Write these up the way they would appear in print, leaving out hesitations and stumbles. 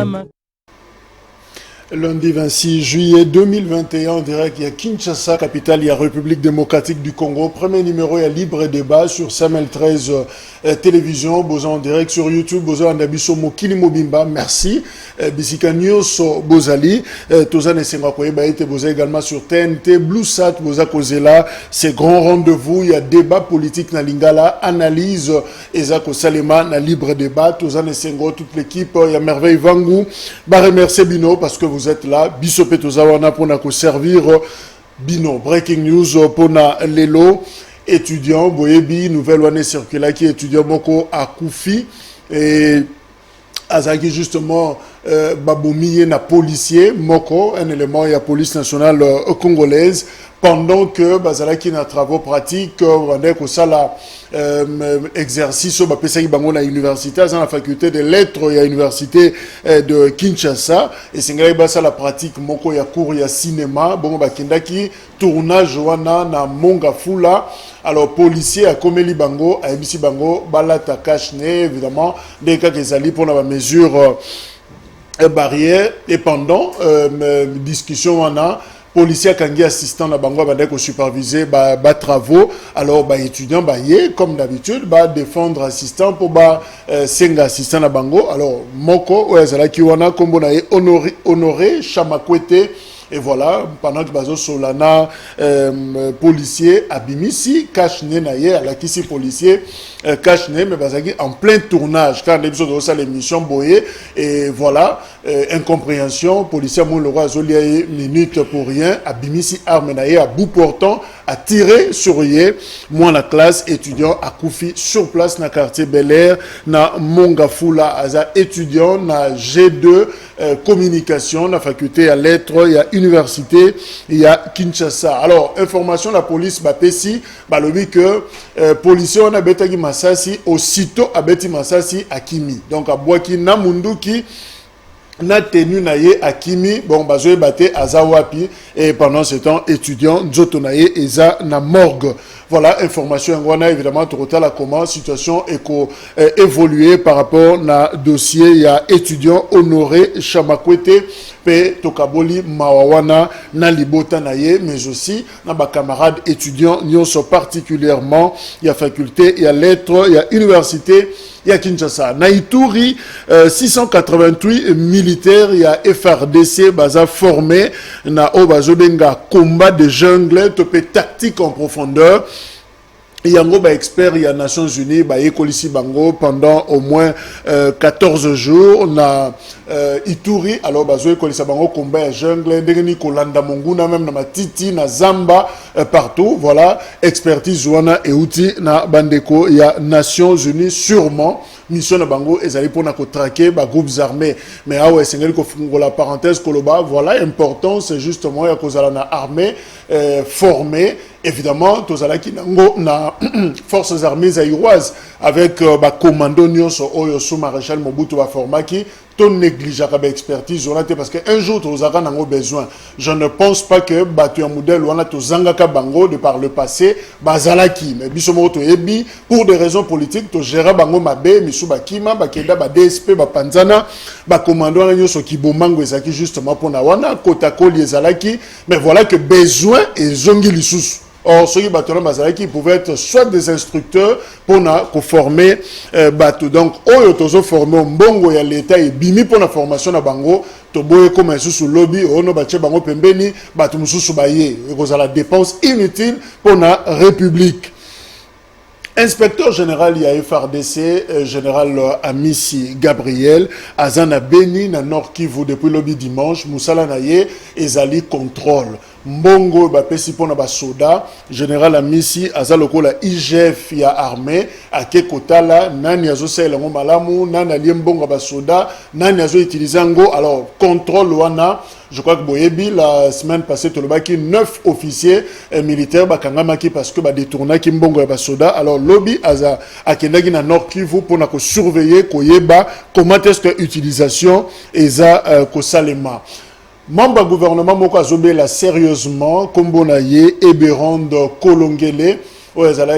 Mama. Lundi 26 juillet 2021, en direct, il y a Kinshasa, capitale, il y a République démocratique du Congo. Premier numéro, il y a Libre Débat sur Samuel 13 télévision. Boza en direct sur YouTube, Boza en Abisso Mokili Mobimba. Merci. Bisika Nyos Bozali. Toza Nesenga Koyeba été Boza également sur TNT, Bluesat, Boza Kozela. C'est grand rendez-vous. Il y a débat politique na Lingala, analyse Ezako Salema, na Libre Débat. Toza Nesenga, toute l'équipe. Il y a Merveille Vangou. Bah, remercier Bino parce que vous êtes là. Bisopé Tozawana pour nous servir. Bino, breaking news pour Lelo. Étudiant, Boyebi, nouvelle année circulaire qui est étudiant Moko à Koufi. Et Azaki justement, Baboumi na policier, Moko, un élément, il y a police nationale congolaise. Pendant que Bazalaki na travaux pratiques, on a que ça la exercice au Bapesaki Bango na université, dans la faculté de lettres et à l'université de Kinshasa. Et c'est ça la pratique, moko ya cours ya cinéma, bon bakindaki tournage wana na Mongafula. Alors policier à Komeli Bango, à Ebisi Bango, balata kashne évidemment des cas qui s'allient pour la mesure barrière. Et pendant discussion wana policier kangi assistant na bango ba ko superviser ba travaux. Alors ba étudiant ba yé comme d'habitude ba défendre assistant pour ba senga assistant na bango. Alors moko oezala ki wana kombo na honoré Chamakwete. Et voilà, pendant que Bazo Solana, policier, Abimisi, Kachne Naye, à la Kissi policier, Kachne, mais Bazagi en plein tournage, quand l'épisode de ça, l'émission Boye, et voilà, incompréhension, policier Moulora Zoliaye, minute pour rien, Abimisi arme Naye, à bout portant, a tiré sur Yé, moi la classe, étudiant à Koufi, sur place, na quartier Bel Air, na Mongafula, Aza étudiant, na G2, communication, la faculté à lettres, il y a université, il y a Kinshasa. Alors, information, la police, Bapesi, balobi que policier, on a betagi Masasi, aussitôt a beti Masasi à Kimi. Donc, à Boaki, Namunduki, na tenu naye Akimi, bon, bazoe bate Azawapi, et pendant ce temps, étudiant, Nzoto naye, Eza na morgue. Voilà, information, on a évidemment, tout la comment, situation évoluée par rapport na dossier, il y a étudiant honoré Chamakwete, Pe Tokaboli Mawawana, na Libota naye, mais aussi, na ba camarades étudiants, nous sont particulièrement, il y a faculté, il y a lettres, il y a université, il y a Kinshasa. Na Ituri, 688 militaires, il y a FRDC, baza formé, na Obazobenga, combat de jungle, topé tactique en profondeur. Il y a un expert, il y a Nations Unies, Ekolisi Bango, pendant au moins 14 jours, na Ituri, alors Ekolisi Bango, combat jungle, Ndengeni Kolanda Monguna, même na Matiti, na Zamba, partout, voilà, expertise Zouana et outil na Bandeko, il y a Nations Unies, sûrement, mission na Bango, et allez pour traquer, groupes armés, mais ah ouais, c'est la parenthèse Koloba, voilà, important, c'est justement, il y a cause à la armée, formée, évidemment, Tozalaki Nango, na forces armées zaïroises, avec commando Nyonso Oyo sous-maréchal Mobutu Formaki, ton négligeable expertise, parce qu'un jour, tu as besoin. Je ne pense pas que tu as un modèle où tu as bango de par le passé, bazalaki, mais bisomoto ebi, pour des raisons politiques, tu gères bango mabe, misuba kima, bakenda, DSP, panzana, commando Nyonso Kibomango ezaki justement pour nawana, kotako liezalaki, mais voilà que besoin et zongi lissus. Or, ceux qui pouvaient être soit des instructeurs pour former bateau. Donc, oyo formé au bongo ya l'État et bimi pour la formation na bango, to boye comme un sous lobby, ono bache bango pembeni, bateau mususu baye. Et la dépense inutile pour la République. Inspecteur général il y a FRDC, général Amissi Gabriel, Azana Beni, na Nord Kivu depuis lobby dimanche, Moussala Naye, Ezali contrôle. Mbongo bapesi pona ba soda général Amissi azaloko la IGF ya armée akekotala nani azosela ngo malamu nani aliembongo ba soda nani azo utiliser ngo alors contrôle wana je crois que boyebi la semaine passée tolobaki 9 officiers militaires bakangamaki parce que ba détournaki mbongo ba soda alors lobby aza akendaki na Nord Kivu pona ko surveiller koyeba comment est-ce que utilisation eza ko salema. Membre gouvernement moko azobela sérieusement Kombonaye Eberond Kolongele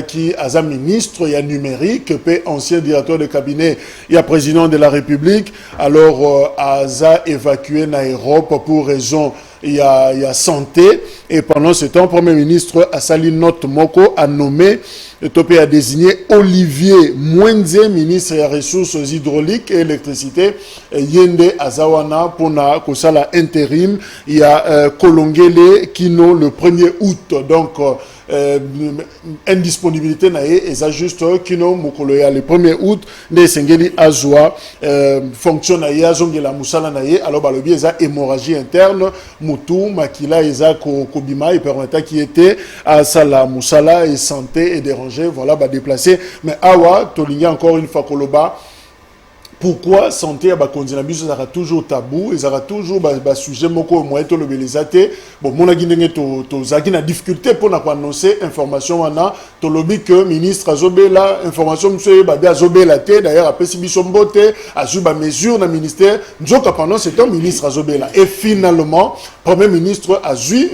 qui est ministre, il y a numérique, ancien directeur de cabinet, il y a président de la République, alors Aza évacué en Europe pour raison il y a santé, et pendant ce temps, Premier ministre Assali Not Moko a nommé, Topé a désigné Olivier Mwenze, ministre des ressources hydrauliques et électricité, Yende Azawana pour na Kosala intérim, il y a Kolongele Kino le 1er août, donc indisponibilité nae et ça juste Kino Mokoloya le 1er août, ne Sengeli Azwa fonction nae azongela musala nae, alors balobi eza hémorragie interne, Moutou Makila eza Kobima et permettait qui était à Sala Musala et santé et dérangé, voilà, déplacé, mais Awa Tolinga encore une fois Koloba. Pourquoi santé à Bakondinabus sera toujours tabou et sera toujours sujet moko moyen to le belezate bon mon aguindenge to zaki na difficulté pour annoncer information wana to lobby que ministre azobela information monsieur ba azobela té d'ailleurs après sibiso mbote azuba mesure na ministère nzoka pendant ce temps ministre azobela et finalement premier ministre azu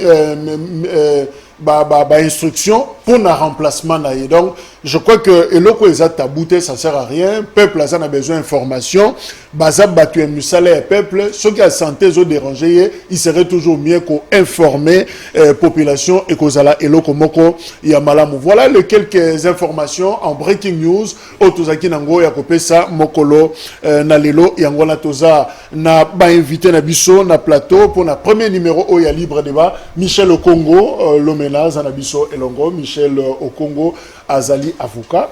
instruction pour un remplacement. Donc, je crois que l'oko est tabouté, ça ne sert à rien. Peuple a besoin d'informations. Bazab battu un peuple. Ceux qui ont santé, sont dérangés, il serait toujours mieux qu'informer population et qu'aux ala eloko moko yamalamou. Voilà les quelques informations en breaking news. Otozaki nango yakope sa mokolo nalelo yangona toza na ba invité na biso na plateau pour na premier numéro oya libre débat Michel Okongo l'homénage na biso elongo Michel Okongo azali avocat.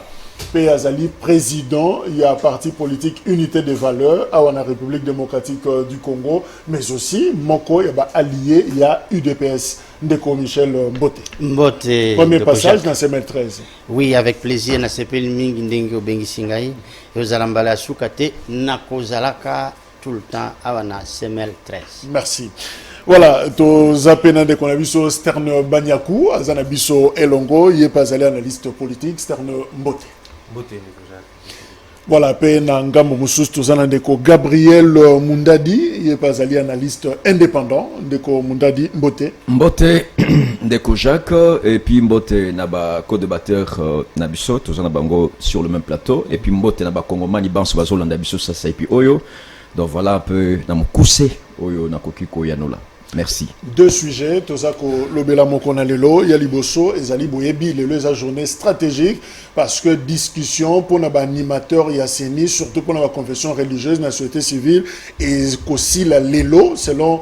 P. Azali, président, il y a parti politique Unité des Valeurs à la République démocratique du Congo, mais aussi, Moko, il y a allié, il y a UDPS, Ndeko Michel Mbote. Mbote. Premier passage dans CML 13. Oui, avec plaisir, na sepel mingi ndenge obengi singai, yozalambala sukate, nakozalaka tout le temps à la CML 13. Merci. Voilà, to zapena de konabiso Sterne Banyaku, Azanabiso Elongo, il est pas allé analyste politique, Sterne Mbote. Voilà, Pena Ngambo Moussous, Tozana Deko Gabriel Mundadi, il est pas allé analyste indépendant, Deko Mundadi Mbote. Mbote, Deko Jacques, et puis Mbote Naba co-débatteur Nabiso, Tozana Bango sur le même plateau, et puis Mbote Naba Kongomani Banso Bazol Nabiso Sasa et puis Oyo. Donc voilà un peu dans mon coussé, Oyo Nakokiko Yanola. Merci. Deux sujets, Tozako Lobela Mokonalelo, Yaliboso et Zali Boyebi, les journée stratégique parce que discussion pour nos animateurs Yasseni, surtout pour nos confession religieuse, la société civile et aussi la Lelo, selon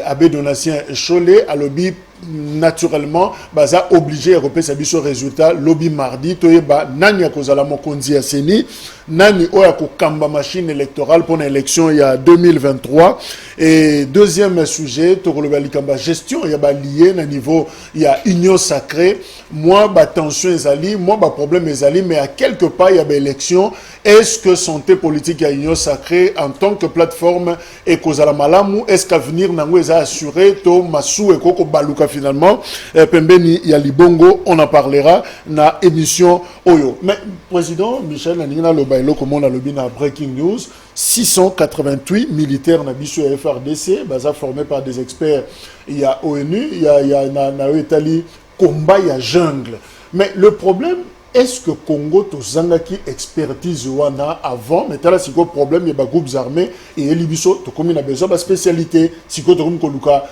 Abbé Donatien Cholet, à lobby naturellement baza obligé à repérer sa résultat lobby mardi toyeba nani akozala mokonzi ya seni nani oya ko kamba machine électorale pour l'élection il y a 2023 et deuxième sujet tokoloba likamba gestion il y a lié na niveau il y a union sacrée moi tension ezali moi problème ezali mais à quelque part il y a élection est-ce que santé politique à union sacrée en tant que plateforme et kozala malamu est-ce qu'avenir nango eza assuré to masu ekoko baluka finalement, Pembeni Yalibongo, on en parlera dans l'émission Oyo. Mais, Président Michel Nanina Lobailo, comme on a le bien à Breaking News, 688 militaires na biso FRDC, formés par des experts. Il y a ONU, il y a Italie, combat, il y a jungle. Mais le problème, est-ce que Congo tozangaki expertise wana avant mais tala siko problème il y a groupes armés et libiso to comme na besoin ba spécialité siko to comme koluka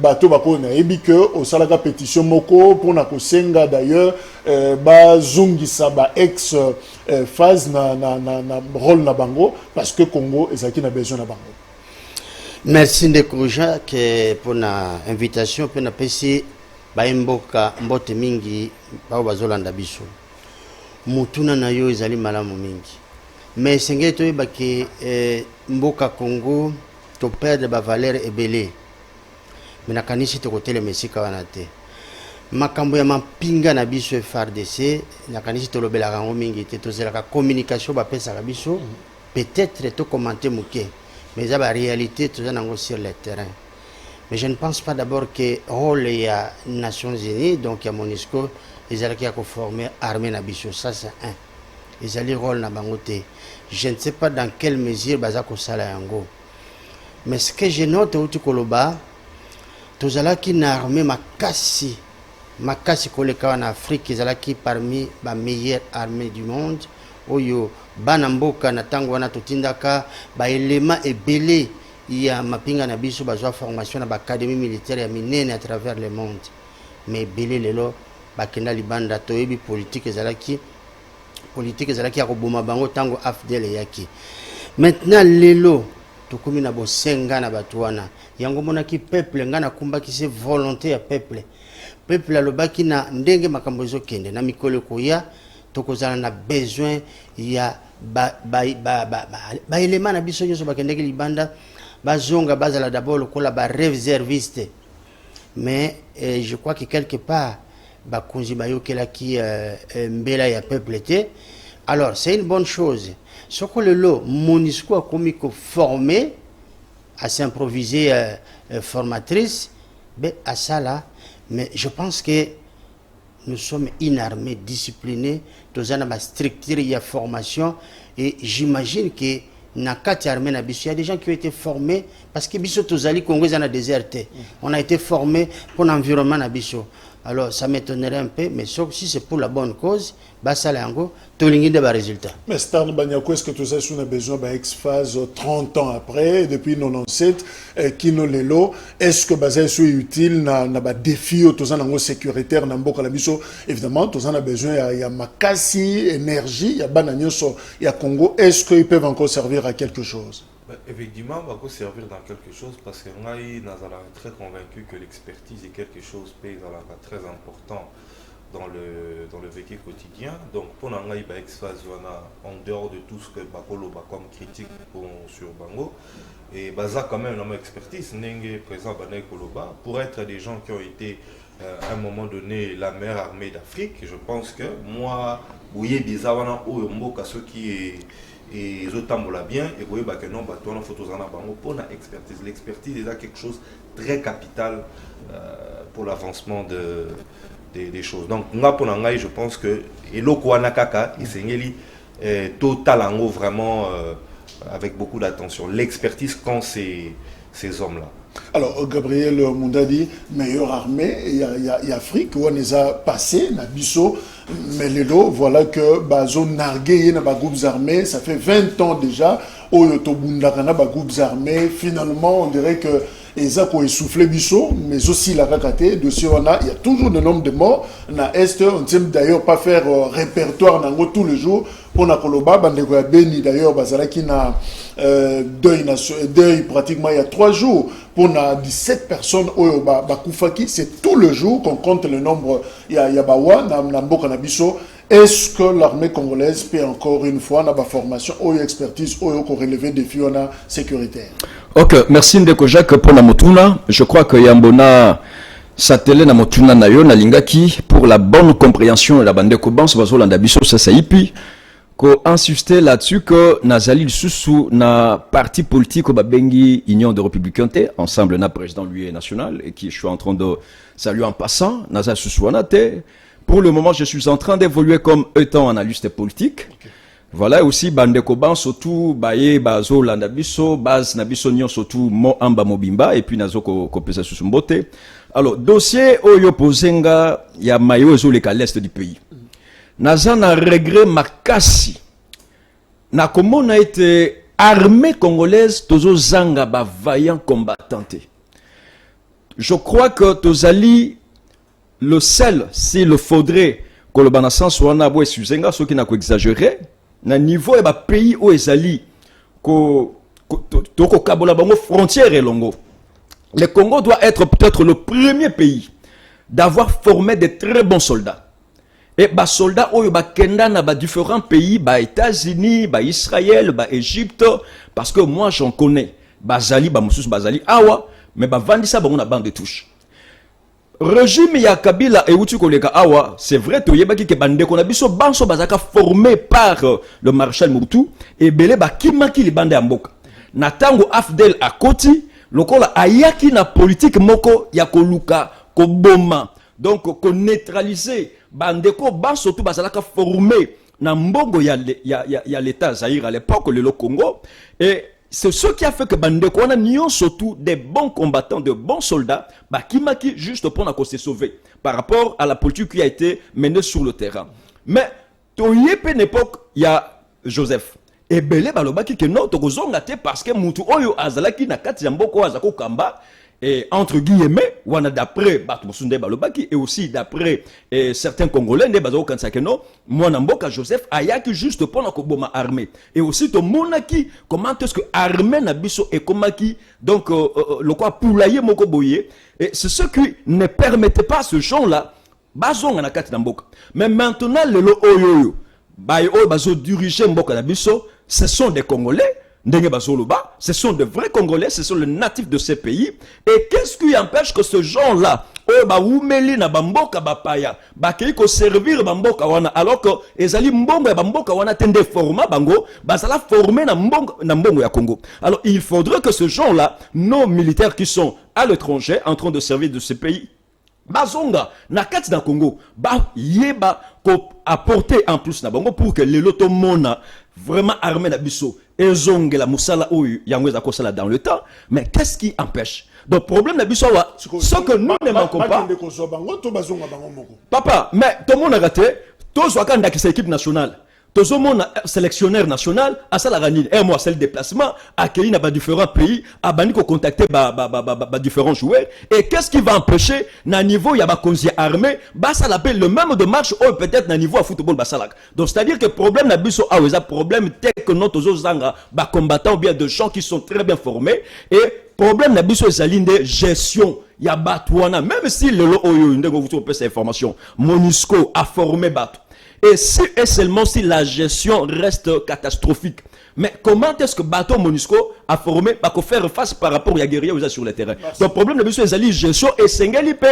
bateau bako na ebike au salaka pétition moko pour na kosenga d'ailleurs ba zungisa ba ex phase na rôle na bango parce que Congo ezaki na besoin na bango. Merci Ndeko Jacques pour na invitation pour na pesi ba mboka mbote mingi ba bazolanda biso. Mutuna na yo ezali malamu mingi mais sengeli toyeba ke mboka Congo to perdre ba valeur ebele mais nakanisi tokotelema esika wana te makambo ya mapinga na biso FARDC nakanisi tolobelaka yango mingi te tozelaka communication bapesaka biso peut-être to commenter moke mais eza ba réalité toza nango sur le terrain. Mais je ne pense pas d'abord que rôle il y a Nations Unies donc il y a MONUSCO ils allaient qui a formé armée na biso ça c'est un ils allaient rôle na bangote je ne sais pas dans quelle mesure bazako sala yango mais ce que je note au Tikoloba tozala ki na armée makasi makasi koleka en Afrique ezalaki parmi ba meilleures armées du monde oyo bana mboka na tango wana totindaka ba éléments ebele ya mapinga na biso bazwa formation na ba académie militaire ya minene à travers le monde mais ebele lelo bakenda libanda toyebi politique ezalaki ya koboma bango tango AFDL yaki maintenant lelo tokomi na bosenga na bato wana yango monaki peuple nga na kumbaki se volonté ya peuple alobaki na ndenge makambo ezokende na mikolo koya tokozala na besoin ya ba élément na biso nyonso bakendeki libanda bazonga bazala d'abord lokola ba réserviste mais je crois que quelque part bakonzi bayokelaki mbela ya peuple te alors c'est une bonne chose ce que le lot MONUSCO a commis que formé à s'improviser formatrice mais à ça là mais je pense que nous sommes une armée disciplinée tous en a structure il y a formation et j'imagine que na kati armée na biso il y a des gens qui ont été formés parce que biso tozali Congo na déserté on a été formés pour l'environnement na biso alors ça m'étonnerait un peu mais sauf si c'est pour la bonne cause basala yango tolingi de ba résultat mais Star Banyako est-ce que tout ça on a besoin ba ex-phase 30 ans après depuis 97 kino lelo est-ce que basé sur utile na ba défi tous en sécuritaire na mboka la biso évidemment tous en a besoin il y a makasi énergie il y a bananyoso il y a Congo est-ce qu'ils peuvent encore servir à quelque chose? Effectivement, va servir dans quelque chose parce que nous sommes très convaincus que l'expertise est quelque chose très important dans le vécu quotidien. Donc, pour nous, en dehors de tout ce que Bakolo comme critique sur Bango, et Baza quand même une expertise, pour être des gens qui ont été à un moment donné la meilleure armée d'Afrique, je pense que moi, oui, Bizawana ou Mboka, ce qui est et je tambola bien et vous voyez que non bateau en photos en abango pour la expertise. L'expertise est là quelque chose de très capital pour l'avancement des choses. Donc moi pour l'angai je pense que et loko anakaka et c'est total en haut vraiment avec beaucoup d'attention. L'expertise quand ces hommes là. Alors, Gabriel Moundadi, meilleure armée, il y a Afrique, où on les a passés, Nabiso, mais les lots, voilà que Bazo Nargué, na groupes armés, ça fait 20 ans déjà, où Yotobundakana, groupes armés, finalement, on dirait que les a essoufflé Bisso, mais aussi la Rakate, dossier on a, il y a toujours le nombre de morts, na Est, on ne sait d'ailleurs pas faire répertoire nango tous les jours, pour na Koloba, Bandeko ya Beni d'ailleurs, Bazalaki na deuil pratiquement il y a 3 jours, pour na 17 personnes au Bakoufaki, c'est tout le jour qu'on compte le nombre, il y a Bawa, na Mboka na Bisso. Est-ce que l'armée congolaise peut encore une fois na formation ou expertise ou relever des défis sécuritaires? Ok, merci Ndeko Jacques pour la motuna. Je crois que Yambona satellé na motuna na yo na lingaki pour la bonne compréhension de la bande ko banse bazolanda biso ça ipi ko insister là-dessus que nazali sous na parti politique au babengi Union des Républicains ensemble na président lui national et qui je suis en train de saluer en passant nazali sous te. Pour le moment, je suis en train d'évoluer comme étant analyste politique. Okay. Voilà aussi Bandeko Ban surtout baye bazo landabiso base nabiso nyon surtout mo amba mobimba et puis nazo ko pesa susumbote. Alors dossier oyo pozenga ya mayo zo le l'est du pays. Naza na regret makasi. Na comment a été armée congolaise tozo zanga ba vaillant combattant. Je crois que tozali le seul, s'il faudrait que le banassan soit na bois suzenga, ce qui n'a qu'exagéré, na niveau et ba pays où ezali ko kabola bango frontière et longo. Le Congo doit être peut-être le premier pays d'avoir formé de très bons soldats. Et ba soldats où ba kenda na ba différents pays, ba États-Unis, ba Israël, ba Égypte, parce que moi j'en connais. Bazali, ba Moussous Bazali, awa, mais ba vandisa bango na bande de touche. Régime ya Kabila et Outu Koleka Awa, c'est vrai, to yebaki ke bande ko na biso banso bazaka formé par le maréchal Mobutu et belé ba kimaki li bande ya mboka. Na tango Afdel a koti, lokola ayaki na politique moko ya koluka ko boma. Donc ko neutraliser bande ko banso tout bazalaka formé na mbongo ya l'état Zaïre à l'époque le Congo et c'est ce qui a fait que Bandeko a nion surtout des bons combattants, de bons soldats, qui juste pour se sauver par rapport à la politique qui a été menée sur le terrain. Mais, dans une époque, il y a Joseph. Et Belé balobaki que non, tokozongate parce que mutu oyo azalaki na kati ya mboko azako kamba. Et entre guillemets, d'après Batmosunde Balobaki et aussi d'après certains Congolais, moi Namboka Joseph ayaki juste pour la Koboma armée. Et aussi to monaki comment est-ce que armée nabiso et komaki donc le quoi poulailler moko boye. Et c'est ce qui ne permettait pas à ce gens-là bazonga na kati Namboka. Mais maintenant le lo oyo bayo bazo diriger Mboka nabiso, ce sont des Congolais. Ce sont de vrais Congolais, ce sont les natifs de ces pays. Et qu'est-ce qui empêche que ce genre-là, servir bamboka wana, alors que ezali mbongo ya bamboka wana tende format bango, bazala formé na mbongo ya Congo. Alors il faudrait que ce genre-là, nos militaires qui sont à l'étranger, en train de servir de ces pays, bazonga na kati na Congo, yeba ko apporter en plus na bango pour que les lotomona vraiment armé na biso ezonge la musala oyo yango za kosala dans le temps. Mais qu'est-ce qui empêche? Donc problème na biso wa ce que nous ne manquons pas papa, mais tout le monde a raté tout soit quand qui équipe nationale. Tout le monde sélectionneur national à ça la ranine et moi c'est le déplacement accueilli dans différents pays à bani ko contacter différents joueurs. Et qu'est-ce qui va empêcher na niveau ya ba konzi armé ça l'appelle le même de match ou peut-être na niveau à football basalak. Donc c'est-à-dire que problème na biso a un problème tel que notre zanga ba combattants ou bien de gens qui sont très bien formés. Et problème na biso ezali de gestion ya batwana, même si le oyo ndeko vous trouve ces informations MONUSCO a formé bat. Et si et seulement si la gestion reste catastrophique. Mais comment est-ce que bateau MONUSCO a formé pour faire face par rapport à guerriers sur le terrain? Donc le problème de monsieur Ezali gestion et Sengelipe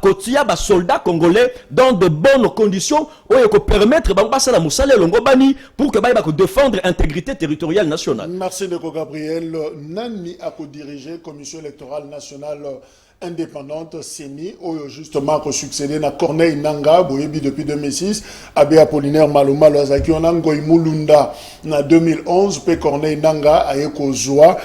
kotia soldats congolais dans de bonnes conditions où il peut permettre passer la moussale longobani pour que défendre l'intégrité territoriale nationale. Merci Ndeko Gabriel. Nani a co-dirigé commission électorale nationale indépendante CENI, justement qui succédé à Corneille Nanga boyebi depuis 2006, Abbé Apollinaire Maluma Loazaki Onango Imulunda na 2011, puis Corneille Nanga ayeko Zoa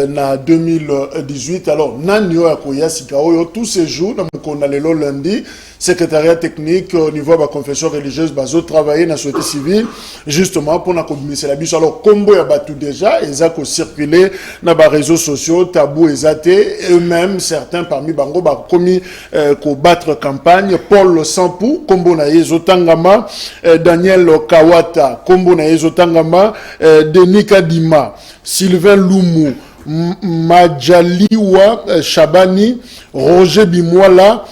na 2018. Alors Nanyo Akoya Sikaoyo tous ces jours na Mkonalelo lundi, secrétariat technique au niveau de la confession religieuse bazo travailler na société civile justement pour na communiquer la biso. Alors combo ya batu déjà ils ko circuler na ba réseaux sociaux tabou ezate eux-mêmes certains parmi bango ba commis ko battre campagne. Paul Sampou kombo na yezo tangama, Daniel Kawata kombo na yezo tangama, Denis Kadima, Sylvain Lumu, Majaliwa Chabani, Roger Bimwala,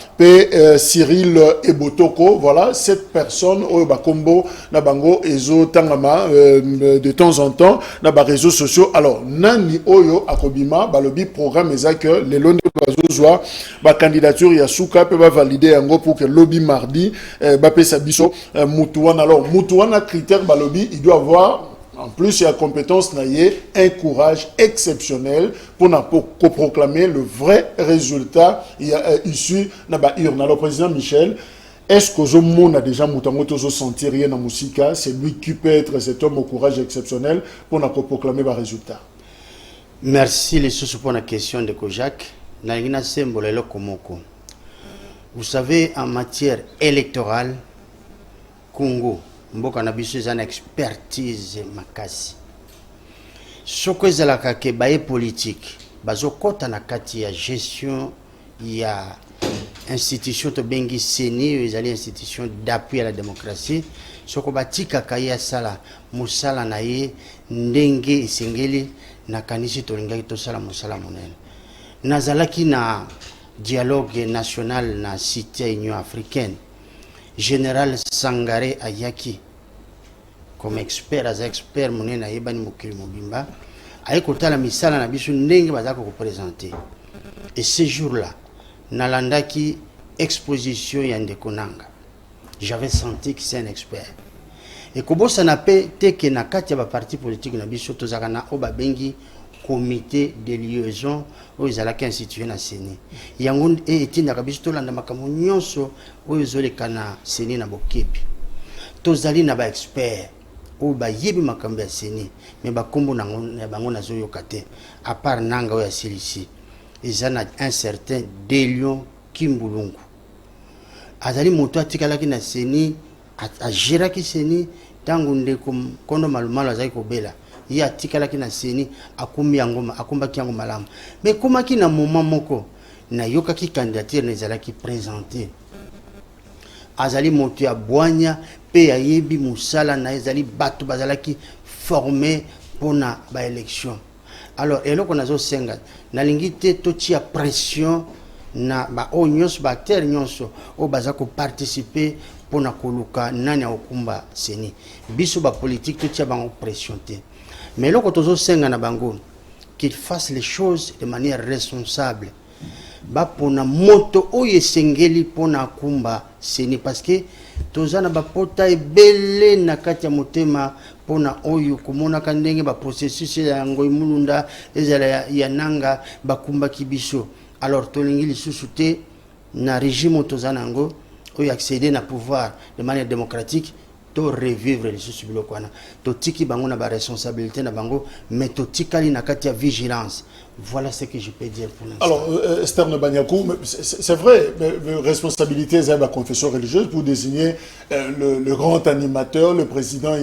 Cyril Ebotoko. Voilà, 7 personnes au Bakombo, Nabango, Ezo Tangama, de temps en temps, dans les réseaux sociaux. Alors, Nani Oyo Akobima, Balobi programme Ezak, les lois de Bazozwa, la candidature Yasuka peut valider en gros pour que lobby mardi, Bapé Sabiso, Moutouane. Alors, Moutouane a critère Balobi, il doit avoir. En plus, il y a compétence, un courage exceptionnel pour proclamer le vrai résultat issu de la urne. Alors, président Michel, est-ce que ce monde a déjà senti rien dans la musique? C'est lui qui peut être cet homme au courage exceptionnel pour proclamer le résultat. Merci les sous pour la question de Kojak. Vous savez, en matière électorale, Congo, mboka na biso eza na expertise makasi soko ezalaka ke baye politique bazokota na kati ya gestion ya institution to bengi CENI ezali institution d'appui à la démocratie soko batikaka ye asala mosala na ye ndenge esengeli na kanisi tolingaki tosala mosala monene. Nazalaki na dialogue national na cité Union africaine. Général Sangaré Ayaki, comme expert, as expert, mon na yebani mokili mobimba, ayekota la misala na biso ndenge bazako ko présenter. Et ce jour-là, nalandaki exposition yande konanga. J'avais senti que c'est un expert. Et kobo sanape teke na kati ya ba parti politique na biso tozaka na oba bengi comité de liaison où ils allaient instituer na CENI. Yangon et etinda kabiso tolanda makambo nyonso où ils ont les kana CENI na bokepi. Tozali na ba expert. o ba yebi makambo ya seni mais ba kombo na bango na zo yokate à part nanga ya silisi ezana un certain Delion Kimbulungu azali moto atikalaki na seni a géraki seni tangu ndeko kondo malumalo azali kobela ye atikalaki na seni akumbi yango akumbaki yango malamu mais komaki na moment moko na yokaki candidature nezalaki présenté azali moto ya bwanya pe ya yebi musala na ezali bato bazalaki formé pona ba élection alors eloko nazo senga nalingi te totia pression na ba o nyonso ba terre nyonso o bazako participer pona koluka nani okumba seni biso ba politique totia bango pression te mais eloko tozo senga na bango qu'il fasse les choses de manière responsable ba pona moto oye sengeli pona kumba seni parce que tozana ba pota ebele na kati ya motema pona oyo komona ka ndenge ba processus ya ngoi mulunda ezala ya nanga bakumba kibiso alors tolingi lisusu te na régime tozana ngo oyo accéder na pouvoir de manière démocratique to revivre lisusu biloko wana to tiki bango na ba responsabilité na bango mais to tikali na kati ya vigilance. Voilà ce que je peux dire pour l'instant. Alors, Esther Banyakou, c'est vrai, responsabilité de la confession religieuse pour désigner le grand animateur, le président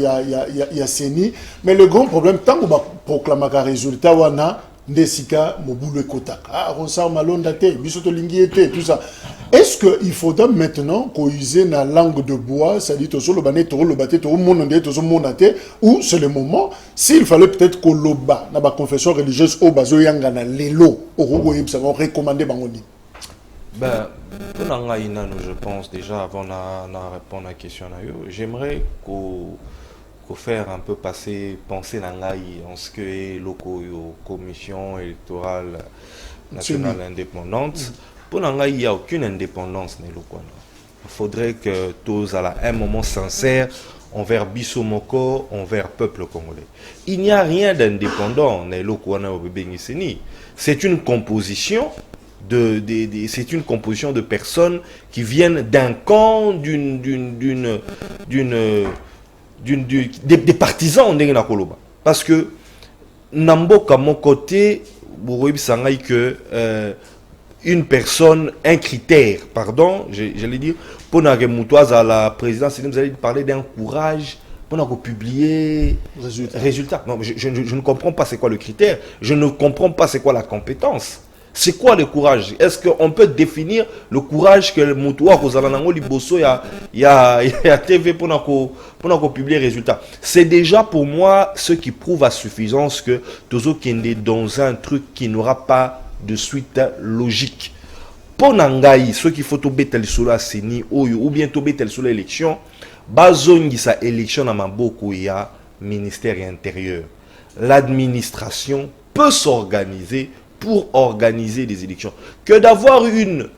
Yasseni. Mais le grand problème, tant qu'on proclame un résultat, on a Ndesika Mobule Kotaka, Ronsar Malondate, Bisoto Lingiete, tout ça. Est-ce qu'il faudra maintenant qu'on use la langue de bois, c'est-à-dire le bané, le baté, le monate, ou c'est le moment, s'il fallait peut-être qu'on l'oba, dans la confession religieuse, au bazo yangana, l'élo, au rogo yip, ça va recommander bangoni. Ben, je pense déjà, avant de répondre à la question, j'aimerais qu'on faire un peu penser en ce que est la commission électorale nationale indépendante. Pour nous, il n'y a aucune indépendance. Il faudrait que tous à un moment sincère envers Bissomoko, envers le peuple congolais. Il n'y a rien d'indépendant. C'est une composition c'est une composition de personnes qui viennent d'un camp, des partisans de parce que Namboka mon côté que une personne, un critère, pardon, j'allais dire, pour à la présidence, vous allez parler d'un courage pour publier résultat. Non, je ne comprends pas c'est quoi le critère, je ne comprends pas c'est quoi la compétence. C'est quoi le courage? Est-ce qu'on peut définir le courage que le Moutoua Rosalanango Liboso y a TV pour publier les résultats? C'est déjà pour moi ce qui prouve à suffisance que Tozo Kende dans un truc qui n'aura pas de suite logique. Pour Nangaï, ceux qui faut tomber tel sur la CENI ou bien tomber tel sur l'élection, bazongi sa élection à Maboko ya ministère intérieur. L'administration peut s'organiser pour organiser des élections. Que d'avoir une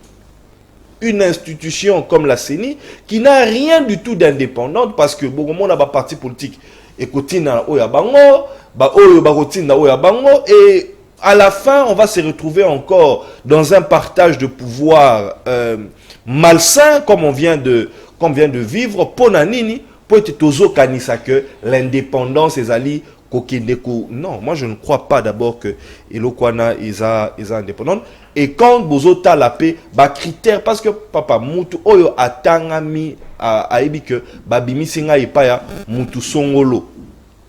institution comme la CENI qui n'a rien du tout d'indépendante parce que bon, on a pas parti politique et et à la fin on va se retrouver encore dans un partage de pouvoir malsain comme on vient de vivre pour Nanini pour être tozo kanisa que l'indépendance est ali. Non, moi je ne crois pas d'abord que Elokwana est indépendante. Et quand Bozota la paix, critère, parce que papa, Moutou Oyo atangami a ebi que Babimi Singa Ipaya, Moutou Songolo.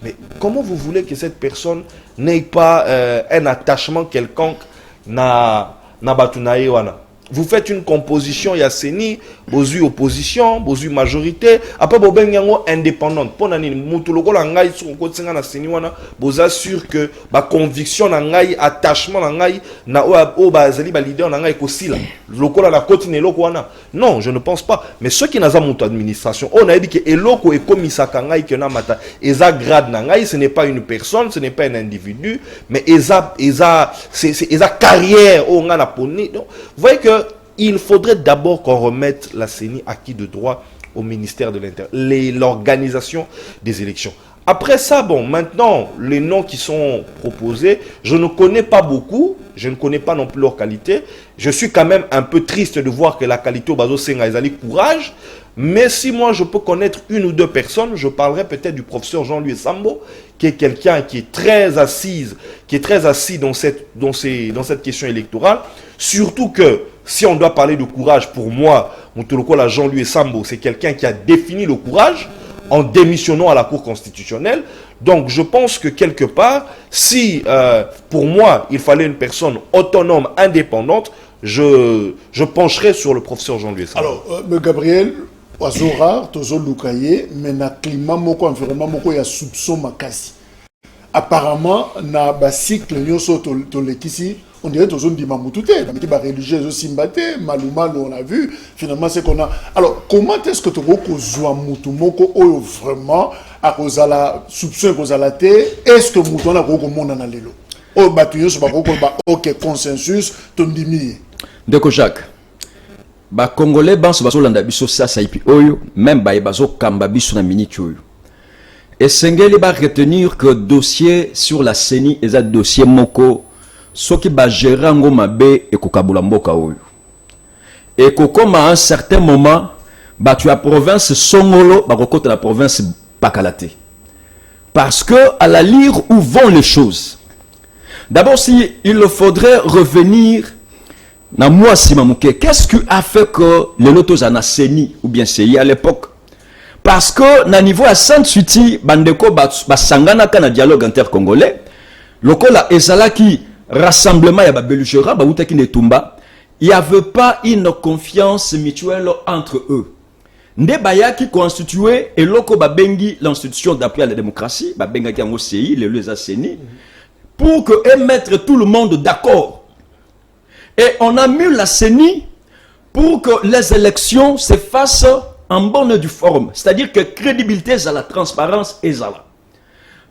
Mais comment vous voulez que cette personne n'ait pas un attachement quelconque na Batunaye wana? Vous faites une composition, il y a Seni, Bozu opposition, Bozu majorité, après Boben Yango indépendante. Pour nani Moutuloko Langai sur le côté na Seni wana, Boza sûr que ba conviction Langai, attachement Langai, na o bazali ba leader Langai kosila. Lokola na côté ne loko wana. Non, je ne pense pas. Mais ceux qui n'ont pas administration, on a dit que eloko et komisa kangai que na mata, eza grade Langai, ce n'est pas une personne, ce n'est pas un individu, mais c'est carrière on a la poni. Donc, vous voyez que il faudrait d'abord qu'on remette la CENI acquis de droit au ministère de l'Intérieur, l'organisation des élections. Après ça, bon, maintenant, les noms qui sont proposés, je ne connais pas beaucoup, je ne connais pas non plus leur qualité. Je suis quand même un peu triste de voir que la qualité au Bazo Senga est courage. Mais si moi je peux connaître une ou deux personnes, je parlerai peut-être du professeur Jean-Louis Sambo, qui est quelqu'un qui est très assis dans cette question électorale. Surtout que si on doit parler de courage, pour moi, Moutolokola Jean-Louis Sambo, c'est quelqu'un qui a défini le courage en démissionnant à la Cour constitutionnelle. Donc je pense que quelque part, si pour moi il fallait une personne autonome, indépendante, je pencherais sur le professeur Jean-Louis Sambo. Alors, Gabriel, oiseau rare, tozo lukaye, mais na climat moko, environnement moko, il y a soupçon makasi. Apparemment, na ba cycle nyoso to lekisi, on dirait tozo ndima mutute, qui ba religieux aussi mbate, maluma on a vu, finalement c'est qu'on a. Alors, comment est-ce que tu ko zwa mutu moko oyo vraiment a kozala soupçon kozala te, est-ce que mutu na ko mona na lelo? O batu nyoso ba ko ba OK consensus to ndimi. Ndeko Jacques. Ba Congolais banso bazo landa biso sasa ipi oyo même ba bazo kamba biso na minute oyo. Et sengeli ba retenir que dossier sur la CENI eza dossier moko soki ba gérer ngo mabe e kokabula mboka oyo. Et kokoma à un certain moment ba tu as province Songolo ba kokota la province Bakalate. Parce que à la lire où vont les choses. D'abord si il faudrait revenir na moi Simamouké, qu'est-ce qui a fait que les lotos en a CENI ou bien CI à l'époque? Parce que na niveau à Sainte-Suti, bandeko basangana kana dialogue intercongolais, lokola ezalaki rassemblement ya ba belligérants ba utaki netumba, il y avait pas une confiance mutuelle entre eux. Nde bayaki constitué et loko ba bengi l'institution d'appui à la démocratie, ba bengaki yango CI, les lois à CENI, pour que mettre tout le monde d'accord. Et on a mis la CENI pour que les élections se fassent en bonne et due forme. C'est-à-dire que crédibilité, c'est la transparence et ça.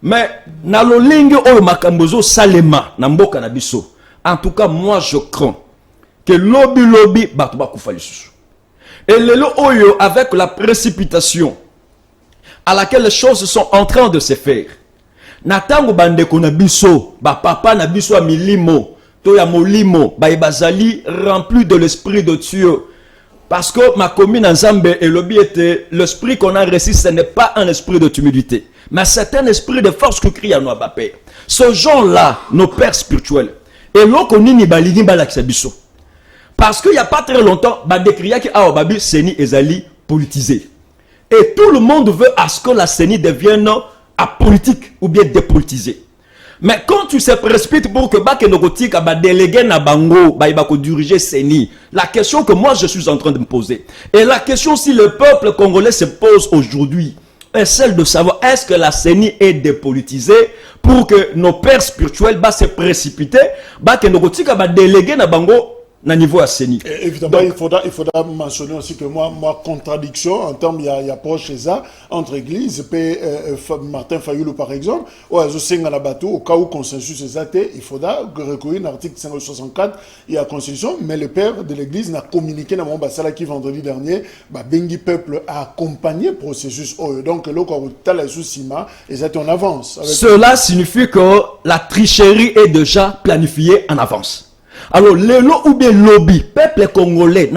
Mais, na lo lingue o makambozo salema na mboka na biso. En tout cas, moi je crains que lobby bato ba kufa lisusu. Et lelo oyo avec la précipitation à laquelle les choses sont en train de se faire. Natango bandeko na biso, ba papa na biso a milimo. Toya molimo, bazali rempli de l'esprit de Dieu. Parce que ma commune en Zambie et lobby était l'esprit qu'on a reçu, ce n'est pas un esprit de timidité, mais c'est un esprit de force que crie à nos pères. Ce gens-là, nos pères spirituels, et l'autre ni balini balaksabiso. Parce qu'il n'y a pas très longtemps, décria que Aobabi Seni ezali politisé. Et tout le monde veut à ce que la CENI devienne apolitique ou bien dépolitisée. Mais quand tu se précipites pour que Bakenogotika va déléguer na bango, va diriger CENI, la question que moi je suis en train de me poser, et la question si le peuple congolais se pose aujourd'hui, est celle de savoir est-ce que la CENI est dépolitisée pour que nos pères spirituels se précipiter, Bakenogotika va déléguer na bango na niveau à CENI. Évidemment, donc, il faudra mentionner aussi que moi contradiction en termes il y a proche ça entre églises et Martin Fayoulou par exemple, au cas où consensus est athée, il faudra recourir l'article 564 il y a constitution, mais le père de l'église n'a communiqué dans mon basala qui vendredi dernier, Bengi peuple a accompagné le processus. Donc le on avance. Cela signifie que la tricherie est déjà planifiée en avance. Alors, le ou bien lobby, peuple congolais,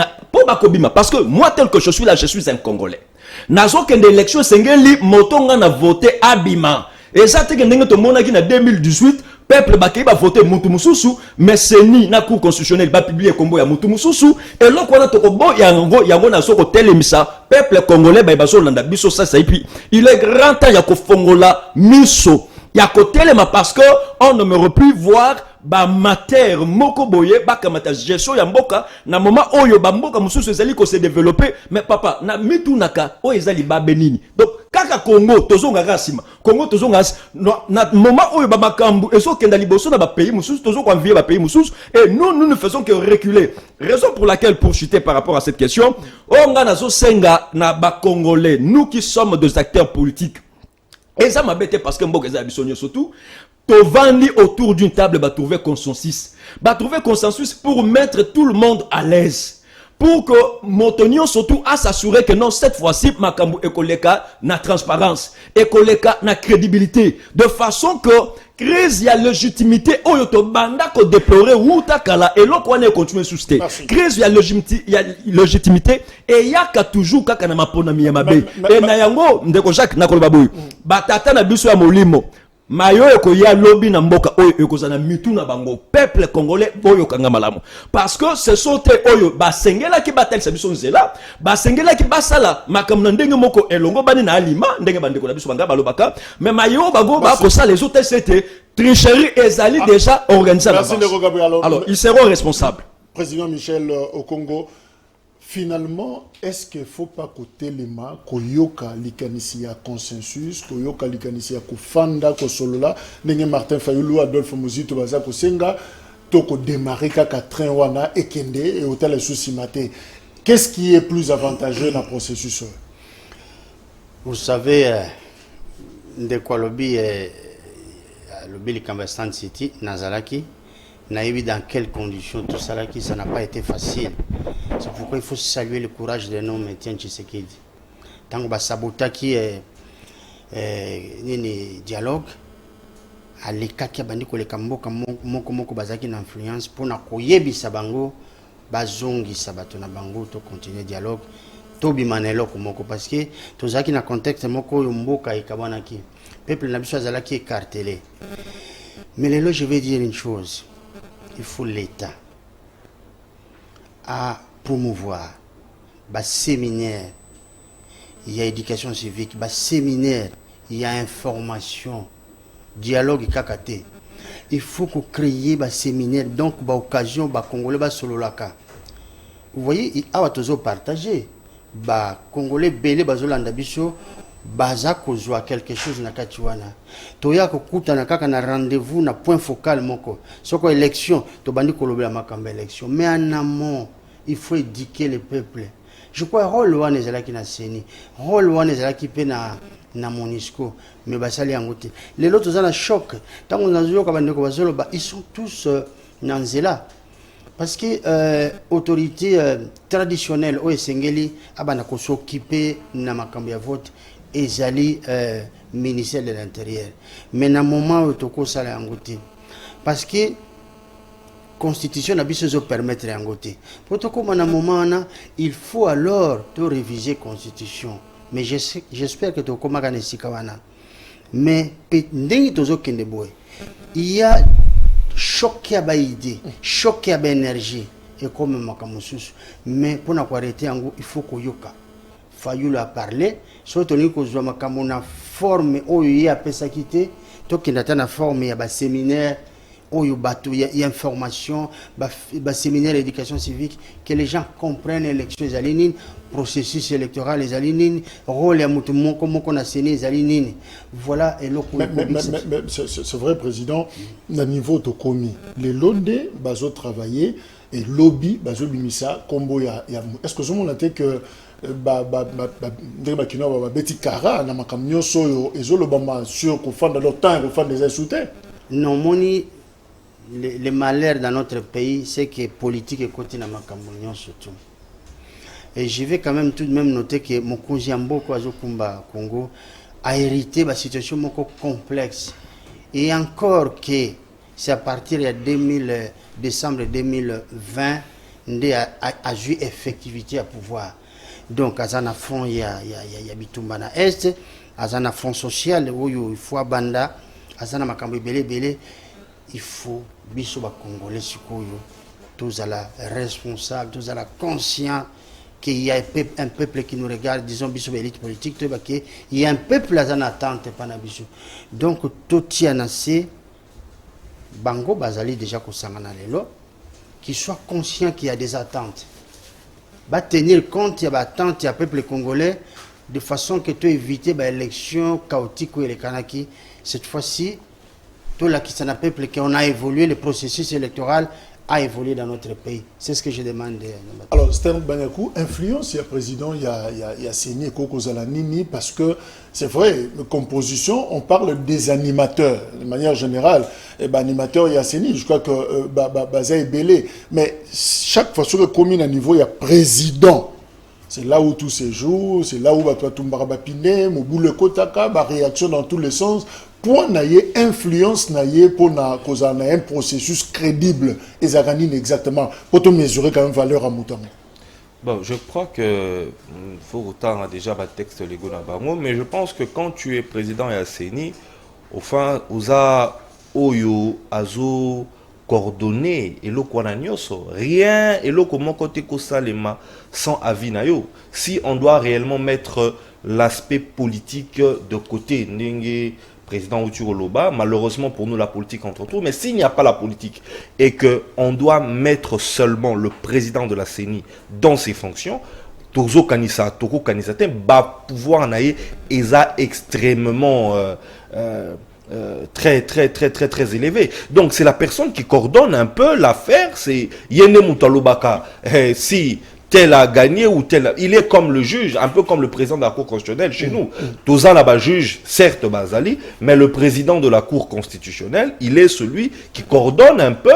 parce que moi, tel que je suis là, je suis un Congolais. Nazo qu'une élection, c'est que motonga na voté Abima. Et ça, c'est que nous avons en 2018, peuple va voter Moutumususu, mais c'est ni na cour constitutionnelle va publier combo ya Moutumususu. Et là, quand on a yango na soko telemisa, peuple congolais va landa biso ça et puis il est grand temps ya ko fongola miso. Ya ko telema parce que on ne me plus voir ba mater moko boye ba kamata gestion ya mboka na moment oyo ba mboka mususu ezali ko se développer mais papa na mitu naka o ezali ba benini donc kaka Congo tozonga rasima Congo tozonga na moment oyo ba makambu ezo kenda liboso na ba pays mususu tozonga envier ba pays mususu et nous ne faisons que reculer, raison pour laquelle pour chuter par rapport à cette question on nga nazo senga na ba congolais nous qui sommes des acteurs politiques. Et ça m'a bêté parce que Mboka Zabissonio surtout, Tovandi autour d'une table va trouver consensus. Va trouver consensus pour mettre tout le monde à l'aise. pour que Motonio surtout à s'assurer que non, cette fois-ci, Makambu Ekoleka na transparence, Ekoleka na crédibilité, de façon que crise y a légitimité, oyoto banda ko déplorer ou takala et l'on connaît continuer sous sté. Crise y a légitimité et y a ka toujours kaka na mapona miyamabe. Et na yango ndeko Jacques na kolobaboy. Batata na biso ya molimo. Mayo eko ya lobby na mboka oyo ekozana mitu na bango peuple congolais oyo kanga malamu parce que ce sont eux oyo basengela ki batel sabiso nzela basengela ki basala makamna ndenge moko elongo bani na alima ndenge bandeko na biso banga balobaka mais mayo bago ba ko ça les autres c'était tricherie ezali déjà organisé alors ils seront responsables. Président Michel au Congo, finalement, est-ce qu'il ne faut pas côté les mains, koyoka likanisi ya consensus, koyoka likanisi ya kufanda, kosolola, nenge Martin Fayulu, Adolphe Muzito, baza kosenga, toko démarrer kaka train wana ekende et hôtel et souci maté. Qu'est-ce qui est plus avantageux dans le processus? Vous savez, de quoi lobby Likamba City, Nazalaki, n'a vu dans quelles conditions tout ça là qui ça n'a pas été facile. C'est pourquoi il faut saluer le courage de nos Etienne Tshisekedi. Tant que sabota qui est dialogue à l'écart qui a bandi ko le kambo moko bazaki na influence pour na koyebi sabango bazongi sabato na bango to continuer dialogue to bimanelo ko moko parce que to zaki na contexte moko mboka ikabana ki peuple na biso azalaki écartelé. Mais là je vais dire une chose. Il faut l'État à promouvoir des séminaires, il y a éducation civique, des séminaires, il y a information, dialogue kakate. Il faut qu'on crée des séminaires, donc des occasions, des Congolais, des sololaka. Vous voyez, il y a toujours partagé. Des Congolais, belé, des Zolanda biso, baza kozwa quelque chose na katiwana toya kokuta na kaka na rendez-vous na point focal moko soko élection to bandi kolobela makamba élection mais en amont il faut éduquer le peuple. Je crois rôle wana ezalaki na seni rôle wana ezalaki pe na Monisco mais basali yangote les autres za na choc tango nazo ka bandi ko bazolo ba ils sont tous nanzela parce que autorité traditionnelle o esengeli abana ko s'occuper na makamba ya vote ezali ministère de l'Intérieur. Mais dans le moment où toko sala yangote parce que constitution na biso zo permettre yangote pour toko na moment na il faut alors te réviser constitution mais j'espère que toko makana sika wana mais ndenge tozo kende boy il y a choc ya ba idée choc ya ba énergie et comme makamususu mais pour na arrêter yango il faut koyoka Fayulu a parlé, surtout que je vois na forme oyo ya pesa kité, to kinata na forme ya ba séminaire oyo batu ya information, ba séminaire d'éducation civique que les gens comprennent l'élection les alinines, processus électoral les alinines, rôle ya mutu moko na séné les alinines. Voilà et mais c'est vrai président, na niveau to komi, les londé bazo travailler et lobby bazo bimisa kombo ya est-ce que vous avez que non, moni le malheur dans notre pays, c'est que politique est côté na makambo surtout. Et je vais quand même tout de même noter que mon Konjiambo Kwazokumba Congo a hérité de situation moko complexe. Et encore que c'est à partir de décembre 2020 a joué effectivité à pouvoir. Donc, à un front, il y a Bitumba na Est, à un front social, où il faut Banda, à un makambo belé, il faut biso ba Congolais sikoyo, tous à la responsable, tous à la conscient qu'il y a un peuple qui nous regarde, disons biso élite politique, il y a un peuple à en attente, pas na biso. Donc, tout y a assez, Bango Bazali déjà kosangana lelo, qui soit conscient qu'il y a des attentes. Va tenir compte de l'attente du peuple congolais de façon que tu évites l'élection chaotique ou les Kanaki. Cette fois-ci, tout là qui s'en peuple qu'on a évolué le processus électoral à évoluer dans notre pays. C'est ce que je demande. Alors, Stern Banyakou, influence, il y a président, il y a Séni et Koko Zalanini, parce que c'est vrai, composition, on parle des animateurs. De manière générale, animateur, il y a Séni, je crois que Baza est belé. Mais chaque fois sur le commune à niveau, il y a président. C'est là où tout se joue, c'est là où Tumbarabapiné, Moboule Kotaka, réaction dans tous les sens. Pour naïe influence naïe pour cause un processus crédible et zaganine exactement pour te mesurer quand même valeur à Moutamo. Bon, je crois que faut autant déjà un texte légaux dans mais je pense que quand tu es président et asséni, au fin usa oyo azo coordonné et le kwananyoso rien et le comment côté kosalema sans avis na yo. Si on doit réellement mettre l'aspect politique de côté n'enge président Outuro Loba, malheureusement pour nous la politique entre tout, mais s'il n'y a pas la politique et qu'on doit mettre seulement le président de la CENI dans ses fonctions, Tozo Kanisa, Toko Kanisate, va pouvoir naïe esa extrêmement très élevé. Donc c'est la personne qui coordonne un peu l'affaire, c'est Yene Moutalobaka. Si tel a gagné ou tel il est comme le juge, un peu comme le président de la Cour constitutionnelle chez nous. Toza là-bas juge, certes Bazali, mais le président de la Cour constitutionnelle, il est celui qui coordonne un peu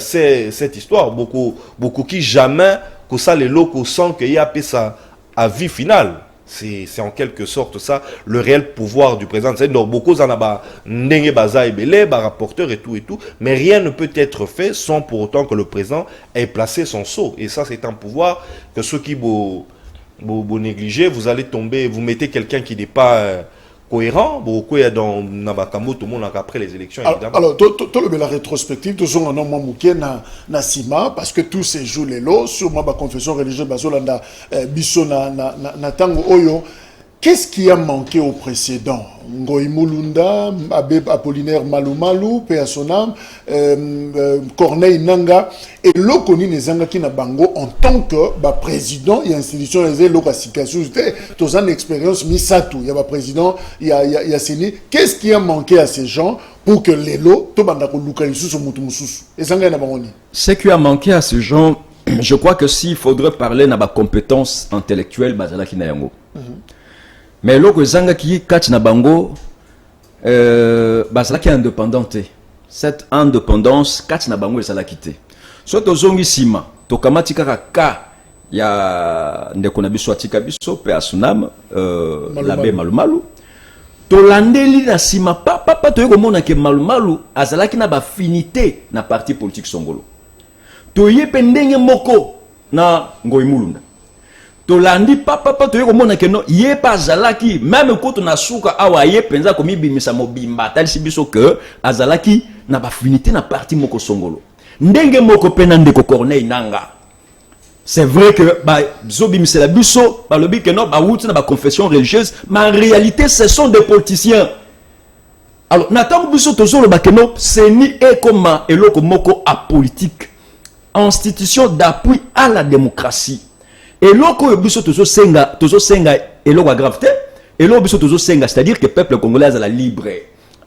cette histoire. Beaucoup qui jamais que ça les locaux sans qu'il y ait ça à vie finale. C'est en quelque sorte ça le réel pouvoir du président. C'est beaucoup en a n'engé baza et belé, rapporteur et tout, mais rien ne peut être fait sans pour autant que le président ait placé son sceau. Et ça, c'est un pouvoir que ceux qui vous négligez, vous allez tomber, vous mettez quelqu'un qui n'est pas cohérent, beaucoup est dans Nabakamo, tout le monde après les élections. Alors, tout le la rétrospective, tout le monde na Sima, parce que tous ces jours les lots, sur ma confession religieuse, Bazolanda, Bisso na Tango Oyo. Qu'est-ce qui a manqué au précédent? Ngoï Mulunda, Abbé Apollinaire Malumalu, paix à son âme, Corneille Nanga, et Lokoni Nezanga qui n'a bango en tant que président et institution, il y a l'occasion, tous en expérience, Misatou, il y a président, il y a Séné. Qu'est-ce qui a manqué à ces gens pour que les lots, tout bandako Lukalisu sur Moutumusus? Ce qui a manqué à ces gens, je crois que s'il faudrait parler de la compétence intellectuelle, Bazala Kinayango. Mais loko zanga qui kati na bango bazala ki indépendante. Cette indépendance kati na bango ezala kité. So to zongi sima to kamati kaka ka ya ndeko na biso atika biso pe asunam labe malumalu. To landeli na sima papa to yeko mona ke malumalu azala ki na ba finité na parti politique songolo. To yepe ndenge moko na Ngoï Mulunda. Tolandi papa to yeko mona ke no ye pa zalaki même koto na suka awa ye penza komi bimisa mobimba tali sibiso que azalaki na ba finité na parti moko songolo ndenge moko pena ndeko Corneille Nanga. C'est vrai que zo bimisa la biso ba lobi ke no ba wuti na ba confession religieuse, mais en réalité ce sont des politiciens. Alors natango biso tozo lo ba ke no Séni est comme eloko moko apolitique, institution d'appui à la démocratie. Et l'oko biso tozo senga et l'oko gravité et l'oko biso tozo senga, c'est-à-dire que le peuple congolais a la libre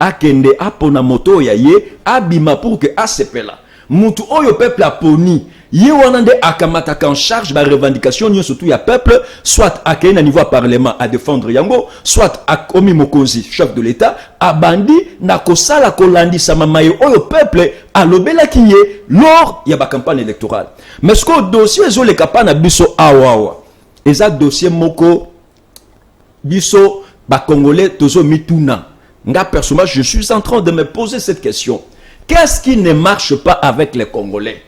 akende apona moto ya ye abima pour que asepela mutu oyo peuple aponi ye wanande akamata en charge ba revendication nyo surtout ya peuple, soit akene na niveau parlement à défendre yango, soit akomi mokonzi chef de l'état abandi na kosala kolandi sama mayo oyo peuple alobela kiye lors ya ba campagne électorale. Mais ce que dossier zo le kapana biso awawa eza dossier moko biso ba congolais tozo mituna nga personnellement je suis en train de me poser cette question. Qu'est-ce qui ne marche pas avec les Congolais?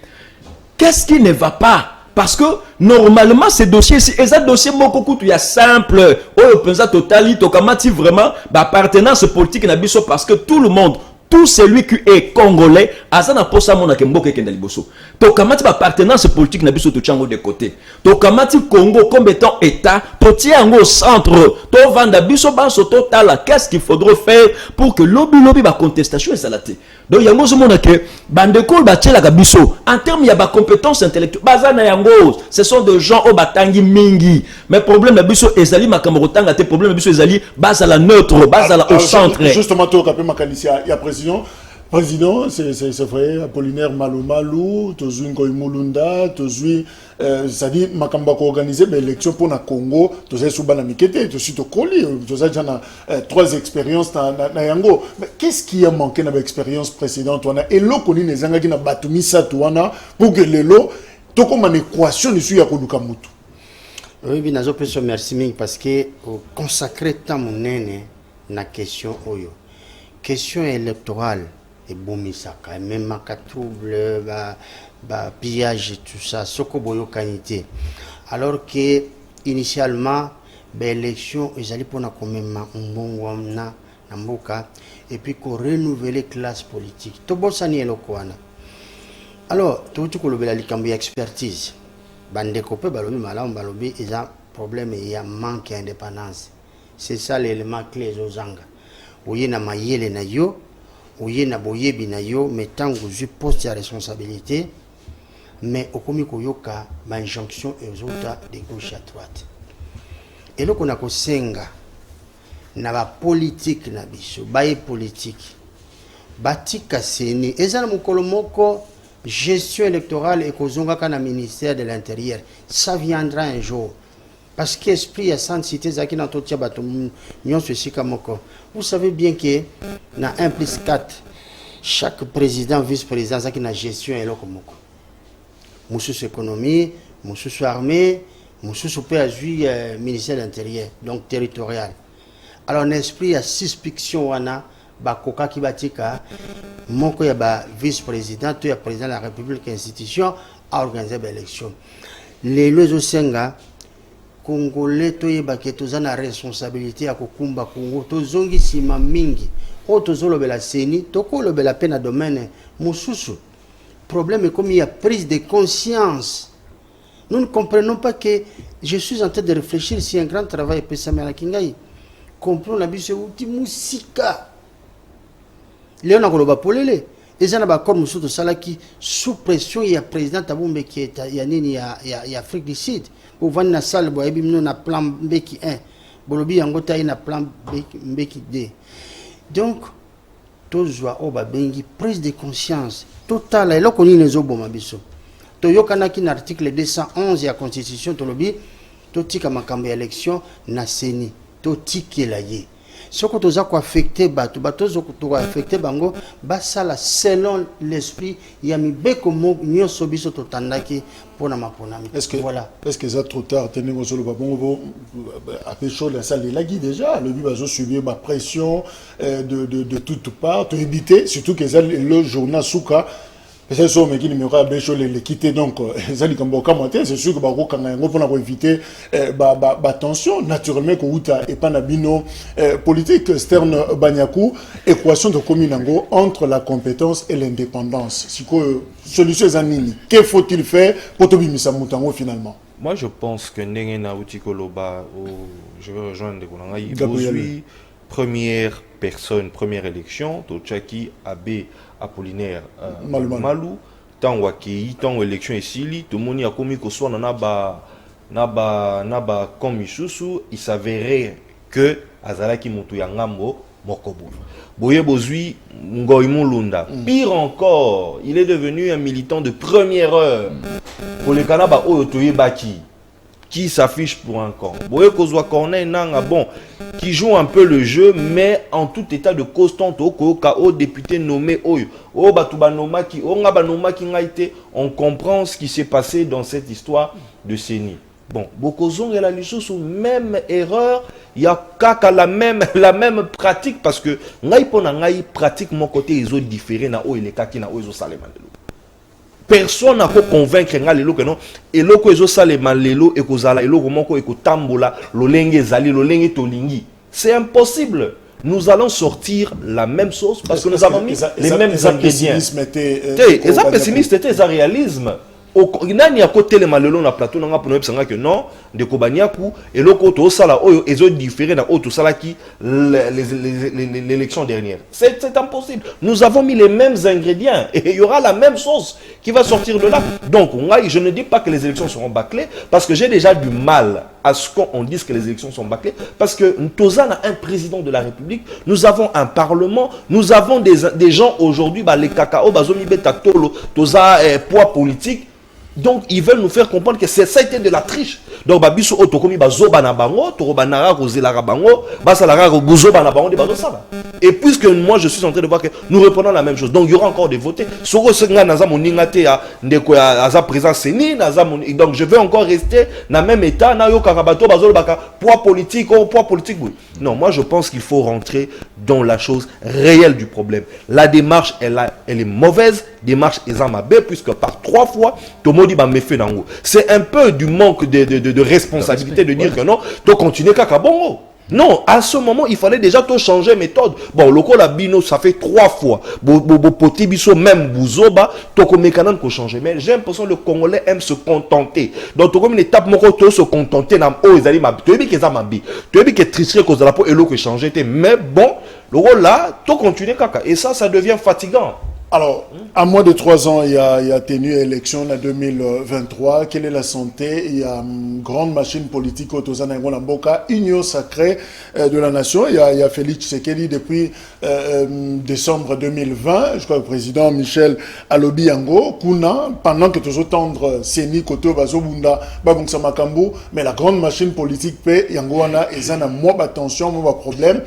Qu'est-ce qui ne va pas? Parce que normalement ces dossiers, ces dossiers il y a simple, oh pensa totali, tokamati vraiment, appartenance politique na biso parce que tout le monde, tout celui qui est congolais, azana posa mona ke mboke kenda liboso. Tokamati appartenance politique na biso to chango de côté. Tokamati Congo comme étant état, to tiango au centre, to vanda biso banso total, qu'est-ce qu'il faudrait faire pour que lobby ba contestation est salate. Donc yango zo mona ke bandeko ba tchela ka biso en termes ya ba compétences intellectuelles, bazana yango, ce sont des gens au batangi mingi. Mais problème na biso ezali makambo tanga te, problème na biso ezali bazala neutre, bazala au centre. Justement to kapé makanisia ya président Président, c'est vrai, Apollinaire Malou, Tozui Ngoimulunda, Tozui, c'est-à-dire, Makamba ko organisé l'élection pour le Congo, Tozui Soubana Mikete, Tozui Tokoli, Tozui Jana 3 expériences na Yango. Mais qu'est-ce qui a manqué dans l'expérience précédente? Et l'eau connaît les Angaki na Batumisa Touana pour que l'eau, tout comme une équation, ne soit pas Koluka Mutu. Oui, bien, je merci parce que consacrer tant mon nene na question oyo. Question électorale. Et bomisaka même ma trouble pillage et tout ça soko boyo kanité alors que initialement l'élection ils allaient pour na quand même na mboka et puis qu'on renouveler classe politique to bosani elokwana alors tout ko lobela likambi expertise bande ko pe balobi malamu balobi ils ont problème il y a manque d'indépendance c'est ça l'élément clé zozanga oye na mayele na yo oye na boyebi na yo mais tant que je poste la responsabilité mais okomi koyoka ma injonction et aux autres de gauche à droite et là qu'on a kosenga na ba politique na biso baye politique batika seni ezana mukolo moko gestion électorale et kozonga kana ministère de l'intérieur ça viendra un jour parce que esprit à sainte cité zaki na totia bato nyonso esika moko. Vous savez bien que na 1+4 chaque président vice-président zaki na gestion eloko moko. Mususu économie, mususu armée, mususu pe azui ministère de l'intérieur donc territorial. Alors l'esprit à suspicion wana bakoka ki batika moko ya ba vice-président to ya président de la République institution a organisé l'élection. Les lois senga Congolais toyeba ke tozana responsabilité ya kokumba Congo tozongi sima mingi o tozolobela seni tokolobela pena domaine mususu problème comme il y a prise de conscience. Nous ne comprenons pas que je suis en train de réfléchir si un grand travail peut s'amener kingai comprenons la biso uti musika Léon Akoloba polele ezana ba corps mususu salaki sous pression il y a président Tabumbe qui est ya nini ya Afrique du Sud. Pour vendre na salle boyebi mino na plan Mbeki 1 bolobi yango tayi na plan Mbeki 2 donc tozwa oba bengi prise de conscience totale eloko nini ezoboma biso toyokanaki na article 211 ya constitution tolobi totika makambo ya élection na seni totikela ye soko toza ko affecter bato batozo ko affecter bango basala selon l'esprit ya mibeko nyonso biso totandaki pona maponami. Est-ce que ça trop tard tenir au solo babongo après chaud la salle la guide déjà le but va subir ma pression de toutes parts to éviter surtout que ça le journal souka c'est ça mais qui numéro à bécho les quitter donc ça dit comme c'est sûr que bako quand on pour éviter tension naturellement que uta et pas nabino politique externe banyaku équation de communango entre la compétence et l'indépendance si que solution zanini que faut-il faire pour tobimisa mutango finalement. Moi je pense que Ndengena Utikoloba je vais rejoindre Gabriel. Première personne, première élection, Tochaki Abbé Apollinaire Malou, tant waki, tant élection ici, tout le monde a commis que soit naba comme il s'avérait que Azalaki Mutuyangambo Mokobu. Boye Bozui Ngoimulunda. Pire encore, il est devenu un militant de première heure pour les Kanaba Oyotoye Baki. Qui s'affiche pour un camp. Boye Kozwa Corneille Nanga, bon, qui joue un peu le jeu, mais en tout état de constant, au député nommé Oyo, au Batubanoma qui, on comprend ce qui s'est passé dans cette histoire de Séni. Bon, Bokozong et la Lusso sous même erreur, il y a kaka la même pratique parce que ngai pona ngai pratique mon côté ils ont différé na o les kaki na o ils salemandelo. Personne n'a pas convaincre ngalelo que non et loko ezo salema lelo e kozala eloko moko e kotambola lolenge zali lolenge tolingi. C'est impossible. Nous allons sortir la même chose parce que nous avons mis les mêmes ingrédients. Les pessimistes étaient un réalisme. Il n'y a côté les malelons na plateau n'a pas que non de Kobaniakou et le côté sala oyo ezo différé dans auto sala qui l'élection dernière. C'est impossible. Nous avons mis les mêmes ingrédients et il y aura la même chose qui va sortir de là. Donc je ne dis pas que les élections seront bâclées parce que j'ai déjà du mal à ce qu'on dise que les élections sont bâclées parce que Toza a un président de la République, nous avons un parlement, nous avons des gens aujourd'hui, les cacao, bazomi betatolo, Toza poids politique. Donc ils veulent nous faire comprendre que ça a été de la triche. Donc babiso otokomi bazoba na bango, torobanara rozelara bango, basalara rozoba na bango de bazosala. Et puisque moi je suis en train de voir que nous reprenons la même chose. Donc il y aura encore des votés. Soro senga naza moningate ya ndeko ya aza présent seni naza donc je vais encore rester dans le même état na yo karabato bazolo baka poids politique oui. Non, moi je pense qu'il faut rentrer dans la chose réelle du problème. La démarche elle est mauvaise, démarche ezamabé puisque par 3 fois c'est un peu du manque de responsabilité de dire que non, tu continues qu'à bongo. Non, à ce moment, il fallait déjà tout changer méthode. Bon, le la bino, ça fait 3 fois. Poti biso, même bouzoba, toko mécanisme qu'on change. Mais j'ai l'impression que le Congolais aime se contenter. Donc, comme une étape, mon côté, se contenter, n'a pas osé ma tu es ça ma bi. Tu es que tricherie cause de la peau et l'eau que changer. Mais bon, le rôle là, tout continue caca. Et ça devient fatigant. Alors, à moins de 3 ans, il y a tenu élection en 2023. Quelle est la santé? Il y a une grande machine politique au Tozana Mboka, union sacrée de la nation. Il y a Félix Tshisekedi depuis décembre 2020. Je crois que le président Michel Alobi Yango, Kuna, pendant que tous tendre Seni, Koto, Bazobunda, Babungsa Makambu, mais la grande machine politique, Yangoana, et ça n'a moins d'attention, moins de problème.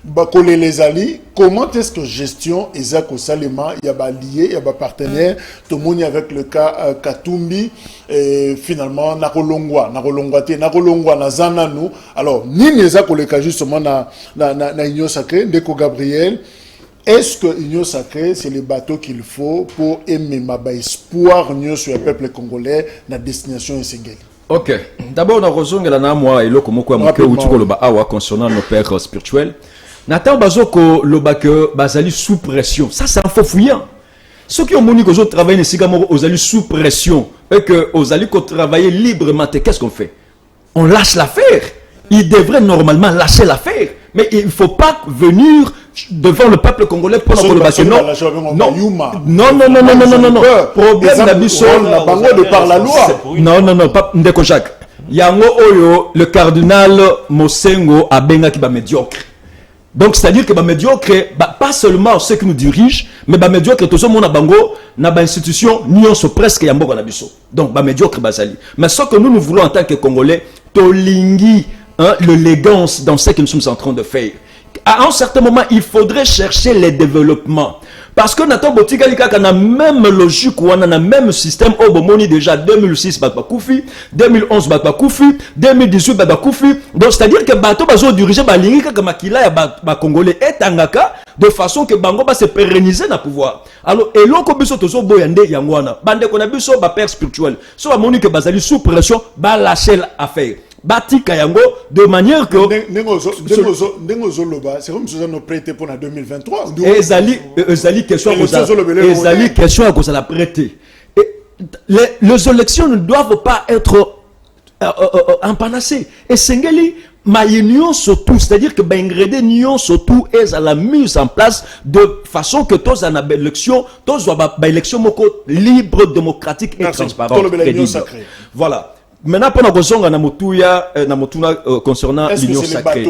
Bakole les alliés, comment est-ce que gestion Ezako Salema, il y a lié, il y a partenaire, tout le monde avec le cas Katumbi, et finalement Nakolongwa, Nazananu. Alors, ni Ezako le cas justement na Union Sacrée, Ndeko Gabriel, est-ce que l'Union Sacrée, c'est le bateau qu'il faut pour aimer ma espoir sur le peuple congolais, la destination Essengeli? Ok, d'abord, on a rejoint la moi et le Komoko Amoke ou Tuko Loba Awa concernant nos pères spirituels. Nathan Bazoko Lobake Bazali sous pression. Ça, c'est un faux fouillant. Ceux qui ont moni que vous travaillez ici, aux alliés sous pression, et que aux alliés qui travaillent librement, qu'est-ce qu'on fait? On lâche l'affaire. Ils devraient normalement lâcher l'affaire. Mais il ne faut pas venir devant le peuple congolais pour la collaboration. Non. Problème d'abissol, de par la loi. Non, pas Ndeko Jacques. Yango Oyo, le cardinal Mosengo Abenga qui va médiocre. Donc, c'est-à-dire que médiocre, pas seulement ceux qui nous dirigent, mais médiocre, tout ce monde a bango, n'a pas institution, nuance presque yambo na biso. Donc, médiocre, basali. Mais ce que nous voulons en tant que Congolais, tolingi, l'élégance dans ce que nous sommes en train de faire. À un certain moment, il faudrait chercher les développements. Parce que Nathan Botigalika a la même logique, ou on a le même système. Au Bomoni déjà 2006 Bakoufi, 2011 Bakoufi, 2018 Bakoufi. Donc c'est-à-dire que Bato Bazo diriger Balingika comme Makila et Congolais et Tangaka de façon que Bango va se pérenniser dans le pouvoir. Alors et l'on biso tozo boyande yangwana. Bande qu'on a biso ba père spirituel. So ba moni que Bazali sous pression ba lâcher l'affaire. Bati Kayango de manière que c'est comme si nous prêté pour la 2023. Ezali question à cause de la prêter. Les élections ne doivent pas être empanacées. Et Sengeli ma union surtout, c'est-à-dire que l'ingrédient surtout est à la mise en place de façon que tous en élection, tous ont élection libre, démocratique et transparente. Voilà. Maintenant, pour nous concernant l'union sacrée.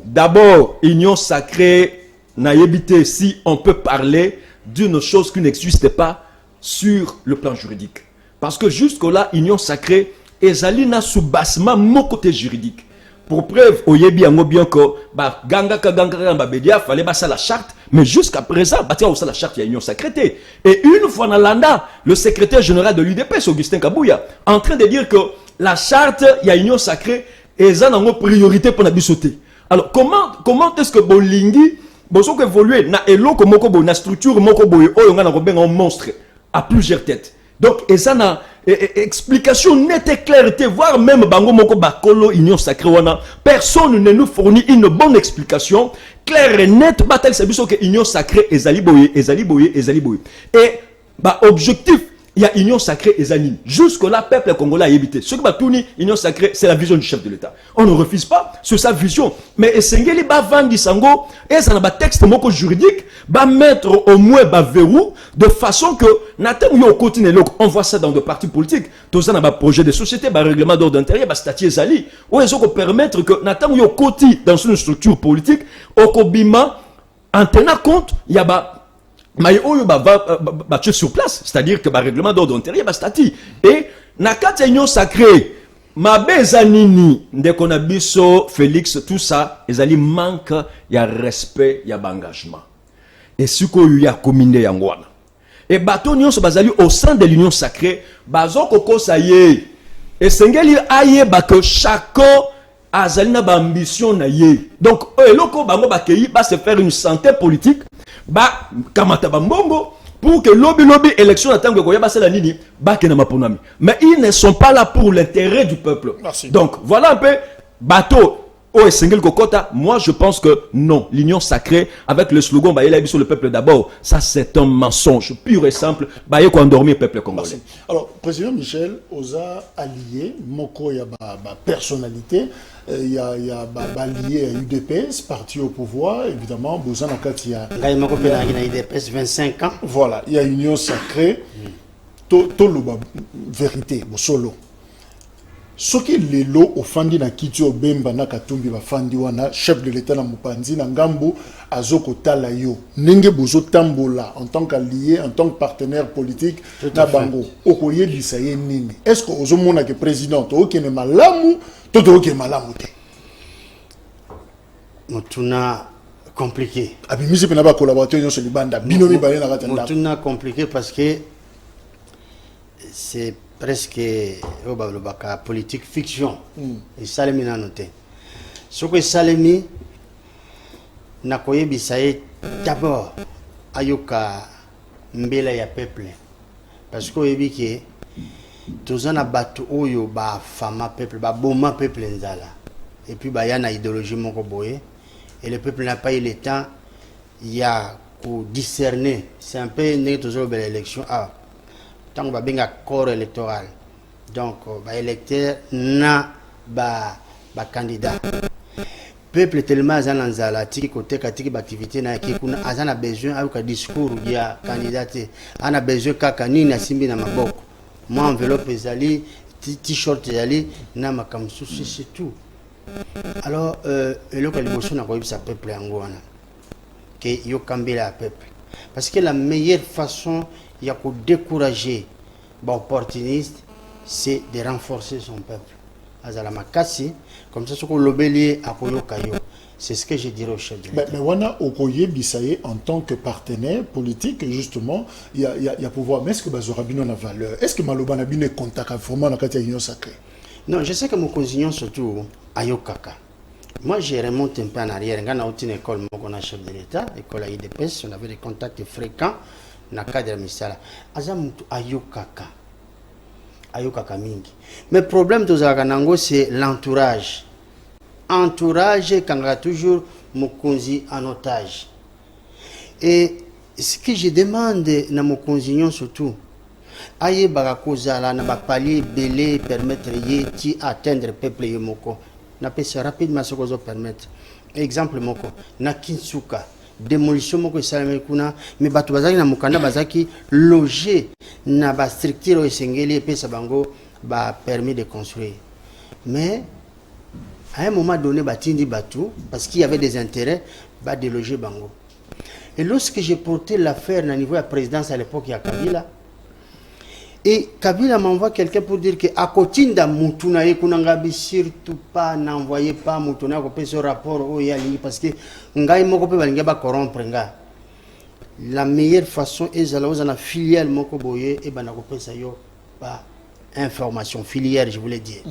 D'abord, l'union sacrée n'a évité si on peut parler d'une chose qui n'existe pas sur le plan juridique. Parce que jusque-là, l'union sacrée, ezali na sous-bassement mon côté juridique. Pour preuve, oyebi yango bien que ganga bedia fallait passer la charte, mais jusqu'à présent, batia aussi la charte il y a union sacrée. Et une fois dans l'anda, le secrétaire général de l'UDPS Augustin Kabouya en train de dire que la charte il y a union sacrée et ça n'a pas priorité pour la bisoter. Alors comment est-ce que bolingi boso évoluer na eloko moko bo na structure moko boye oyo ngana ko benga monstre à plusieurs têtes. Donc et ça n'a explication nette et clarté, voire même bango moko bakolo union sacrée wana, personne ne nous fournit une bonne explication claire et nette bataille c'est biso que union sacrée ezali boye. Et objectif il y a union sacrée et zanine. Jusque-là, peuple congolais a évité. Ce qui va tourner, union sacrée, c'est la vision du chef de l'État. On ne refuse pas sur sa vision. Mais Essengeli va vendre Sango, et ça n'a pas texte moko juridique, va mettre au moins un verrou, de façon que, on voit ça dans des partis politiques, tout ça n'a projet de société, règlement d'ordre intérieur, statut Zali, où ils ont permettre que, dans une structure politique, au Kobima, en tenant compte, il y a mais tu es sur place, c'est-à-dire que le règlement d'ordre intérieur, statut. Et, nakata union sacrée, Zanini, Ndekonabiso, Félix, tout ça, ils allaient manque, il y a respect, il y a engagement. Et ce qu'il y a combiné Yangwana. Et bateau union se basali au sein de l'union sacrée, bazo koko ça y est. Et sengeli aye que chacun a zalina ba ambition na ye. Donc, eloko bango bakeyi va se faire une santé politique. Ba kamata bambongo pour que lobby élection attend que ba sala nini ba kena maponami. Mais ils ne sont pas là pour l'intérêt du peuple. Merci. Donc voilà un peu bateau au Sengel Kokota. Moi je pense que non, l'union sacrée avec le slogan ba sur le peuple d'abord, ça c'est un mensonge pur et simple. Ba yeko endormir peuple congolais. Merci. Alors président Michel Oza allié moko ya ba personnalité. Il y a lié à UDPS, parti au pouvoir, évidemment, Bozan Akatia. UDPS 25 ans. Voilà, il y a union sacrée, Toloba, vérité, solo. Ce qui est lo offandi na Kitio Bemba na Katumbi Bafandi wana, chef de l'État na Mupanzi, na Ngambo, Azoko Talayo. Nenge Bozo Tambola, en tant qu'allié, en tant que partenaire politique, na Bango. Okoye Bisaye Nini. Est-ce que Ozomona que président, Oke ne malamu, Toto Oke malamu te? Motuna compliqué. Abimisi pe na ba collaborateur sur Libanda. Binomi Baye na Ratanda. Motuna compliqué parce que c'est presque politique fiction. Et Salemi n'a noté. Ce que Salemi n'a koye bisaye d'abord ayoka mbela ya peuple. Parce que oyebi ke tozana batu oyo ba fama peuple ba boma peuple nzala. Et puis ba yana idéologie moko boye et le peuple n'a pas eu le temps il y a pour discerner. C'est un peu né toujours belle élection tant que bien corps électoral. Donc ba électeur na ba candidat. Peuple tellement azana nzala tiki côté katiki activité na ki kuna azana besoin avec discours ya candidat ana besoin kaka nini asimbi na maboko. Moi enveloppe ezali t-shirt ezali na makamsu c'est tout. Alors eloko liboso na koyebisa peuple yango wana que yo kambela peuple parce que la meilleure façon ya ko décourager ba opportuniste c'est de renforcer son peuple. Azala makasi comme ça ce qu'on l'obélit à koyokayo. C'est ce que je dirais au chef de l'État. Mais wana okoye bisaye en tant que partenaire politique justement il y a pouvoir. Mais est-ce que bazorabino na valeur? Est-ce que maloba na bino contact vraiment na kati ya union sacrée? Non, je sais que mon cousin surtout ayokaka. Moi, je remonte un peu en arrière. Quand on a une école, on a chef de l'État, école à IDPS, on avait des contacts fréquents dans le cadre de ministère. Azamutu ayokaka. Ayokaka mingi. Mais le problème de Zaganango, c'est l'entourage. Entourage, quand on a toujours mon cousin en otage. Et ce que je demande à mon cousin surtout, aye barakozala na ba palier belé permettre yeti atteindre peuple yemoko na pesa rapidement ce qu'on permettre exemple moko na Kinsuka démolition moko salame kuna mais batu bazaki na mukanda bazaki loger na ba structure esengeli pesa bango ba permis de construire mais à un moment donné batindi batu parce qu'il y avait des intérêts ba déloger bango et lorsque j'ai porté l'affaire na niveau de la présidence à l'époque ya Kabila. Et Kabila m'envoie quelqu'un pour dire que à Kotinda Moutouna et Kunangabi surtout pas n'envoyez pas Moutouna pour ce rapport au Yali parce que Ngai Moko peut pas corrompre nga. La meilleure façon est d'aller dans filière Moko Boye et Banako Sayo pas information filière je voulais dire.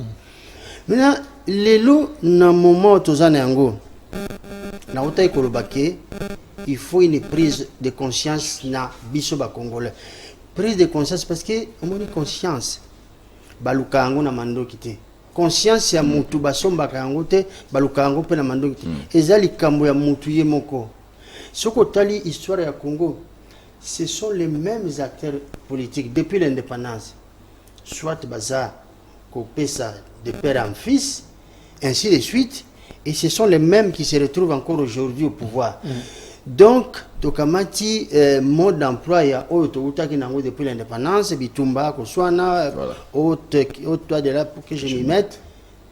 Maintenant les lots na moment tozanango na otai kolobake il faut une prise de conscience na biso ba congolais. Prise de conscience parce que on a conscience balukango na mando kité conscience ya mutu basomba kango te balukango pe na mando kité ezali kambo ya mutu ye moko soko tali histoire ya Congo ce sont les mêmes acteurs politiques depuis l'indépendance. Soit Baza, Kopesa, de père en fils, ainsi de suite. Et ce sont les mêmes qui se retrouvent encore aujourd'hui au pouvoir. Donc, Tokamati, mode d'emploi, il y a depuis l'indépendance, Bitumba, Koswana, autre de là pour que je m'y mette.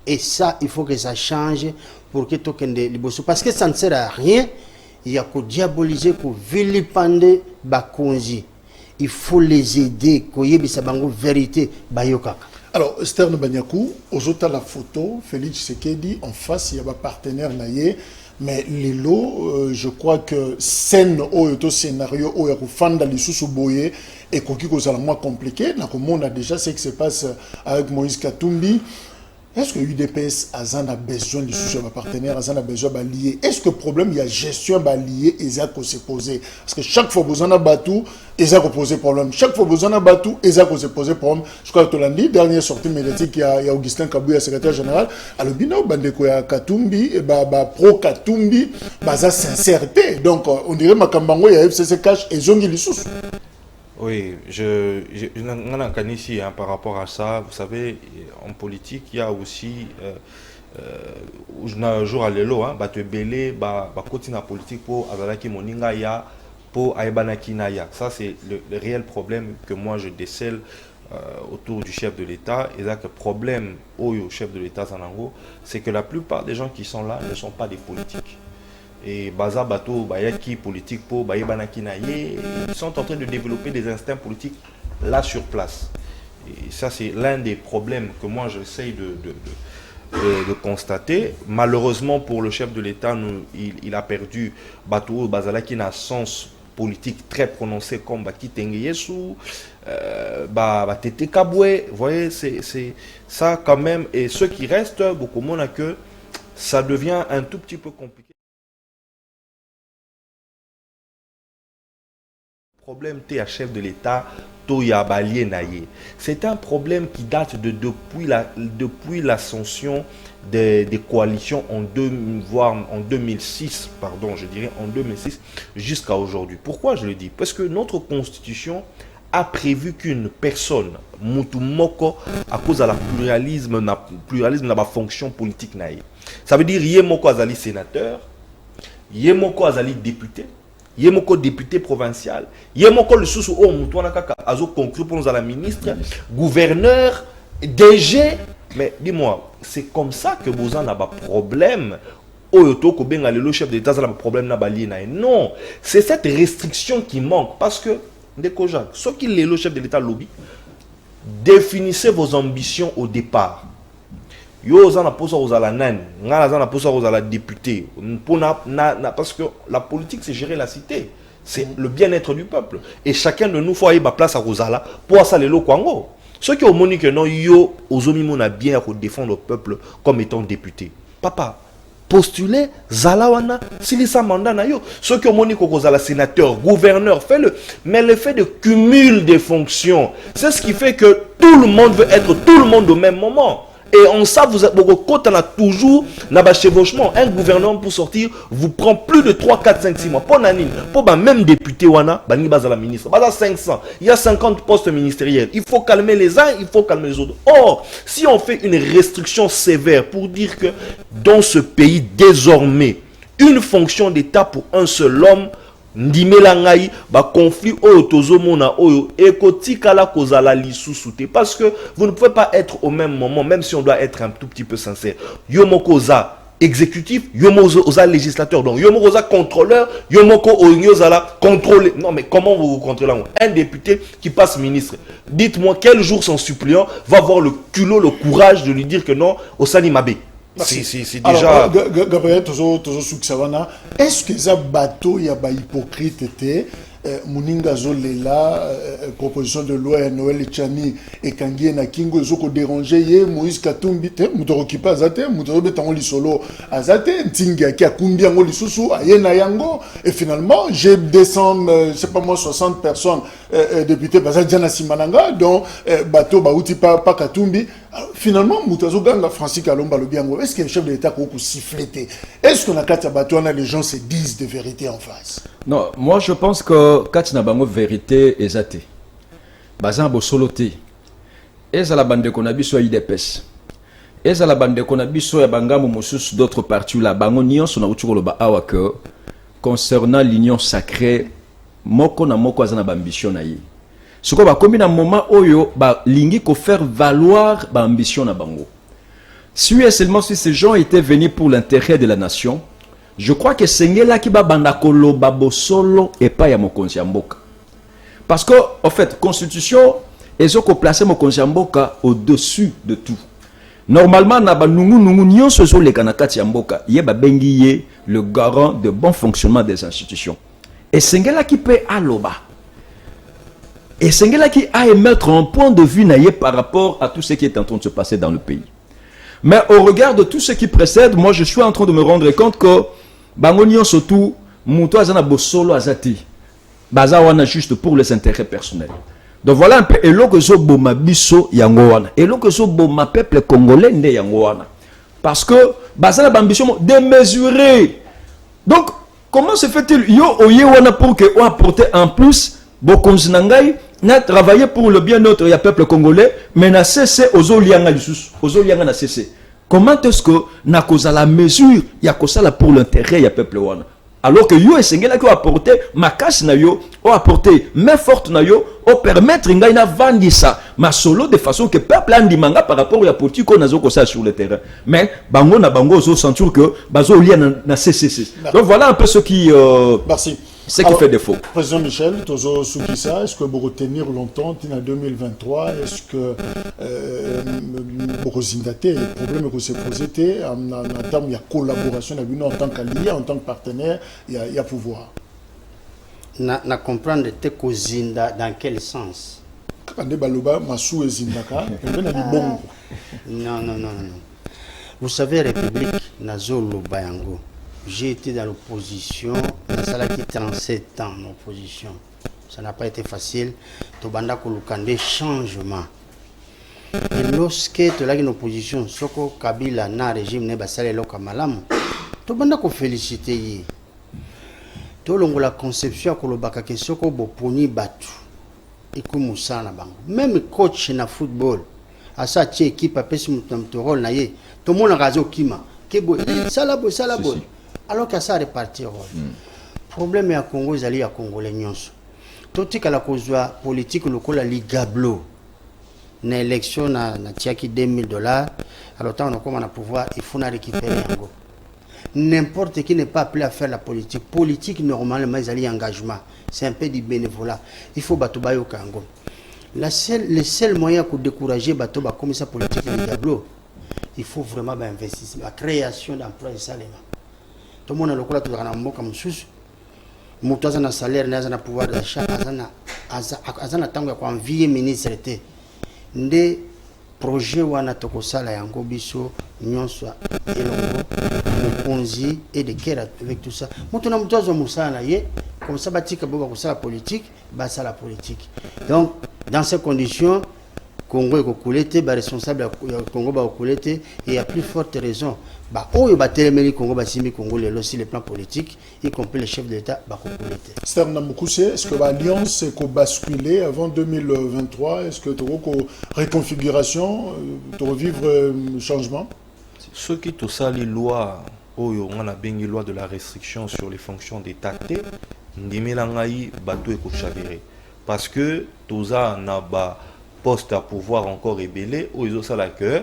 Et ça, il faut que ça change pour que Tokende Liboso. Parce que ça ne sert à rien. Il y a qu'à diaboliser, qu'à vilipender Bakonzi. Il faut les aider, qu'à yebisabango vérité, Bayokaka. Alors, Stern Banyakou, aux la photo, Félix Sekedi, en face, il y a un partenaire naïe. Mais les lots, je crois que scène ou scénario ou fanda les sous-boyés et qui est moins compliqué. Donc, on a déjà ce qui se passe avec Moïse Katumbi. Est-ce que l'UDPS a besoin de sous partenaire, a besoin de lier? Est-ce que le problème, il y a gestion liée et ça qu'on s'est posé? Parce que chaque fois que vous en avez battu, et ça qu'on pose problème. Chaque fois que vous en avez battu, et ça qu'on s'est posé problème. Je crois que tu l'as dit, dernière sortie médiatique, il y a Augustin Kabouya, secrétaire général. Alors, bino, bandeko ya Katumbi, pro Katumbi, ça sincérité. Donc, on dirait Makambango, il y a FCC Cash et Zongi Lissous. Oui, ici, hein, par rapport à ça, vous savez, en politique, il y a aussi, un jour à l'élo, hein, te belé, continuer la politique pour Azalaki Moninga ya, pour Aïbanaki Naya. Ça, c'est le réel problème que moi je décèle autour du chef de l'État. Et là, le problème au chef de l'État, c'est que la plupart des gens qui sont là ne sont pas des politiques. Et Baza Bato, Bayaki, politique pour Bayebanaki Naye, ils sont en train de développer des instincts politiques là sur place. Et ça, c'est l'un des problèmes que moi j'essaye de constater. Malheureusement pour le chef de l'État, il a perdu Bato Bazala qui n'a un sens politique très prononcé comme Baki Tengeyesu, Tete Kabwe. Vous voyez, c'est ça quand même. Et ceux qui restent, beaucoup moins que ça devient un tout petit peu compliqué. Problème à chef de l'État, Toya Balien Naye. C'est un problème qui date depuis l'ascension des coalitions voire en 2006, pardon, je dirais en 2006 jusqu'à aujourd'hui. Pourquoi je le dis? Parce que notre constitution a prévu qu'une personne, Mutumoko, à cause de la pluralisme n'a pas fonction politique naïe. Ça veut dire Yemoko Azali sénateur, Yemoko Azali député, Yemoko député provincial, Yemoko le sous au Moutouana Kaka Azo conclu pour nous à la ministre, gouverneur, DG. Mais dis-moi, c'est comme ça que Bozan n'a pas problème. Oyoto Kobenga le chef d'État n'a pas problème n'a pas lié. Non, c'est cette restriction qui manque parce que Ndeko-Jacques, ce qu'il est le chef de l'État lobby, définissez vos ambitions au départ. Yo zana posa ozala nani, ngala zana posa ozala député. Parce que la politique c'est gérer la cité, c'est le bien-être du peuple. Et chacun de nous faut aller ma place à Rosala pour ça les Kwango. Ceux qui ont moni que non yo ozomi mona bien pour défendre le peuple comme étant député. Papa, postuler Zalawana, Silisa mandat na yo. Ceux qui ont moni que Rosala sénateur, gouverneur, fais-le. Mais le fait de cumul des fonctions, c'est ce qui fait que tout le monde veut être tout le monde au même moment. Et en ça, quand on a toujours un chevauchement, un gouvernement pour sortir vous prend plus de 3, 4, 5, 6 mois. Pour Nanine, pour même député, la ministre, 500, il y a 50 postes ministériels. Il faut calmer les uns, il faut calmer les autres. Or, si on fait une restriction sévère pour dire que dans ce pays, désormais, une fonction d'État pour un seul homme, Ndimelangai ba conflit oyo tozomona oyo ekotikala kozala lisusu parce que vous ne pouvez pas être au même moment même si on doit être un tout petit peu sincère. Yomoko za exécutif, yomoko za législateur, donc yomoko za contrôleur, yomoko oyozala contrôler. Non mais comment vous contrôlez un député qui passe ministre? Dites-moi quel jour son suppléant va avoir le culot, le courage de lui dire que non au Sanimabé. C'est déjà... Alors, Gabriel, est-ce que ça bateau il y a pas hypocrite Muninga Zolela, proposition de loi Noël Chani et Kangi na Kingo Zoko déranger ye Moïse Katumbi te mutoro kipa azate mutoro betango lisolo azate ntinga ki akumbia ngo lisusu ayena yango et finalement j'ai descend c'est pas moi 60 personnes députés bazal jana simananga donc bateau bauti pa Katumbi Alors, finalement, Moutazo Ganga, Francis Kalomba, le bien, est-ce qu'il y a un chef de l'État qui a sifflété? Est-ce que dans Katiabatouana, les gens se disent des vérités en face? Non, moi je pense que Katina Bango vérité est athée. Bazan Bosoloté. Et à la bande de Konabi soit IDPS. Et à la bande de Konabi soit Bangamo Mosus d'autres partis là. Bango Nyon son autre le bahawa que concernant l'union sacrée, Moko na Moko azana ambition na yi. Ce qu'on va comme un moment oyo ba lingi ko faire valoir ba ambition na bango. Si et seulement si ces gens étaient venus pour l'intérêt de la nation, je crois que Sengela qui ba bandakolo babo solo et pas ya mokonzi ya mboka. Parce que en fait constitution ils ont placé mokonzi ya mboka au-dessus de tout. Normalement na ba nungu nyonso zo le kanakati ya mboka, ye ba bengi ye le garant de bon fonctionnement des institutions. Et Sengela qui peut aloba. Et Sengela qui a émettre un point de vue naïe par rapport à tout ce qui est en train de se passer dans le pays. Mais au regard de tout ce qui précède, moi je suis en train de me rendre compte que Bangonion surtout, Mouto Azana Bosolo Azati, Bazawana juste pour les intérêts personnels. Donc voilà un peu, et l'eau que zo boma biso yangowana, et l'eau que zo boma peuple congolais ne yangowana. Parce que Bazana Bambition démesuré. Donc comment se fait-il yo oyewana pour que on apporte en plus Bokonzi Nangai n'a travaillé pour le bien-être du peuple congolais, mais n'a cessé aux Olianga n'a cessé. Comment est-ce que n'a cause à la mesure, il y a cause pour l'intérêt du peuple wana? Alors que yo et Sengela qui ont apporté ma casse na yo, ont apporté main forte na yo, ont permettre ngai na vendre ça, ma solo de façon que peuple andimanga par rapport à politique qu'on a zo ça sur le terrain. Mais bango na bango zo sentir que bazo Olianga n'a cessé. Donc voilà un peu ce qui Merci. Ce qui fait défaut. Président Michel, Tozo Soukissa, est-ce que vous retenir longtemps en 2023? Est-ce que vous zindate les problèmes que se posent en termes de collaboration en tant qu'allié, en tant que partenaire, il y a pouvoir? Na comprendre te kozinda dans quel sens? Quand baloba masu ezindaka, non. Vous savez, République Nazolo Bayango. J'ai été dans l'opposition, dans qui 37 ans en opposition. Ça n'a pas été facile. Tobanda Kolukande changement. Et lorsque tu as une opposition, Soko Kabila na régime ne basale loka malamu, Tobanda ko féliciter. Tolongo la conception kolobaka ke Soko boponi batu. Iku musana bango. Même coach na football, asa tie équipe apesi mutamtorol na ye. Tout le monde a razo kima. Kebo salabo. Alors qu'à ça répartir. Problème à Congo, ils allaient à Congolais nyonso. Tout ce que la cause politique locale a ligablo. Une élection na tiaki $2000. Alors tant on a comme on a pouvoir, il faut récupérer yango. N'importe qui n'est pas appelé à faire la politique. Politique normalement ils allaient engagement. C'est un peu du bénévolat. Il faut batoba yo kango. Le seul moyen pour décourager batoba comme ça politique ligablo, il faut vraiment investir la création d'emplois et salaires. Tout le monde a le courage de faire un mot comme sous. Moutaza na salaire, na pouvoir d'achat, azana tango kwa envier ministre était. Nde projet wana tokosala yango biso nyonso elongo mokonzi et de kera avec tout ça. Mutuna mutazo musala ye comme ça batika boba kosala politique, basa la politique. Donc dans ces conditions Congo est coulé, ba responsable Congo ba coulé et il y a plus forte raison. Bah oyo ba telemeli Congo ba simi Congo les aussi les plans politiques y compris le chef de l'État ba coulé. Stern Namukuse, est-ce que l'alliance est basculé avant 2023? Est-ce que tu as reconfiguration, tu revivre changement? Ce qui tout ça les lois oyo on a bien les lois de la restriction sur les fonctions d'État ndimelangai bato eko chavéré parce que tout ça n'a pas poste à pouvoir encore révéler aux autres ça la que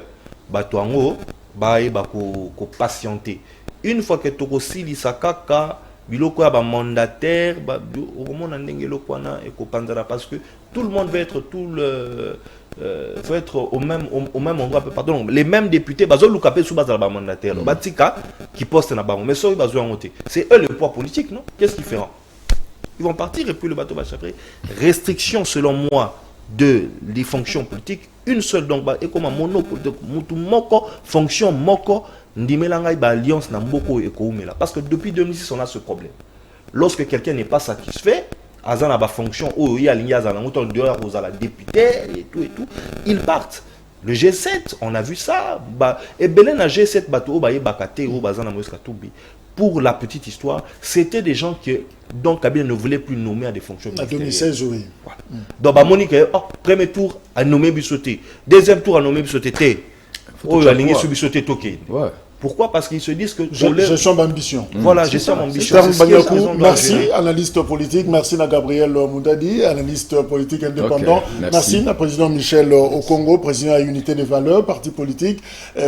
batoango bae bako ko patienter une fois que toko sili sakaka biloko ya ba mandataire ba au monde ndenge lokwana et ko pandara parce que tout le monde va être faut être au même endroit pardon les mêmes députés bazo lukape sous base la ba mandataire batika qui poste na bango mais ça bazo ngoté c'est eux le poids politique non qu'est-ce qu'ils feront ils vont partir et puis le bateau va chaper restriction selon moi de les fonctions politiques une seule donc et comme un monopole mutu moko fonction moko ndimelanga ba alliance na mboko et koumela parce que depuis 2006 on a ce problème lorsque quelqu'un n'est pas satisfait azana ba fonction ou il y a ligne azana mutu dehors aux la député et tout ils partent Le G7, on a vu ça. Et Belen a G7, pour la petite histoire, c'était des gens dont Kabila ne voulait plus nommer à des fonctions ministérielles. En 2016, oui. Voilà. Donc, Monique, premier tour à nommer Bissoté, deuxième tour à nommer Bissoté. Oh, il a ligné sur Bissoté Toké. Pourquoi? Parce qu'ils se disent que... Gestion d'ambition. Voilà, gestion d'ambition. Merci, analyste politique. Merci à Gabriel Moudadi, analyste politique indépendant. Okay, merci à président Michel Okongo, président à Unité des Valeurs, parti politique,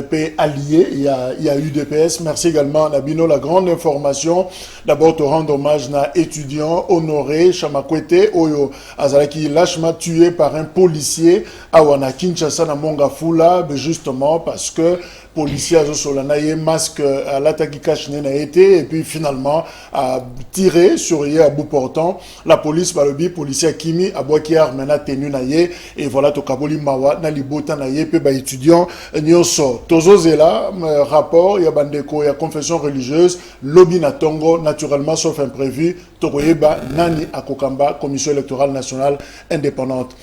P allié, il y a UDPS. Merci également à Nabino, la grande information. D'abord, te rendre hommage à étudiant honoré Chamakwete, Oyo Azalaki, lâchement tué par un policier à Wana Kinshasa, na Mongafula, justement parce que policier a solanaye masque à l'attaque cache n'a été et puis finalement a tiré sur à bout portant la police par le bi policier Kimi a boaki armena tenu naye et voilà to kaboli mawa na libota naye pe ba étudiant nyoso tozo zela rapport ya bandeko ya confession religieuse lobby na tongo naturellement sauf imprévu to koyeba nani akokamba commission électorale nationale indépendante.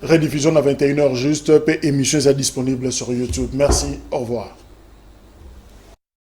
Rediffusion à 21h juste, émission est disponible sur YouTube. Merci, au revoir.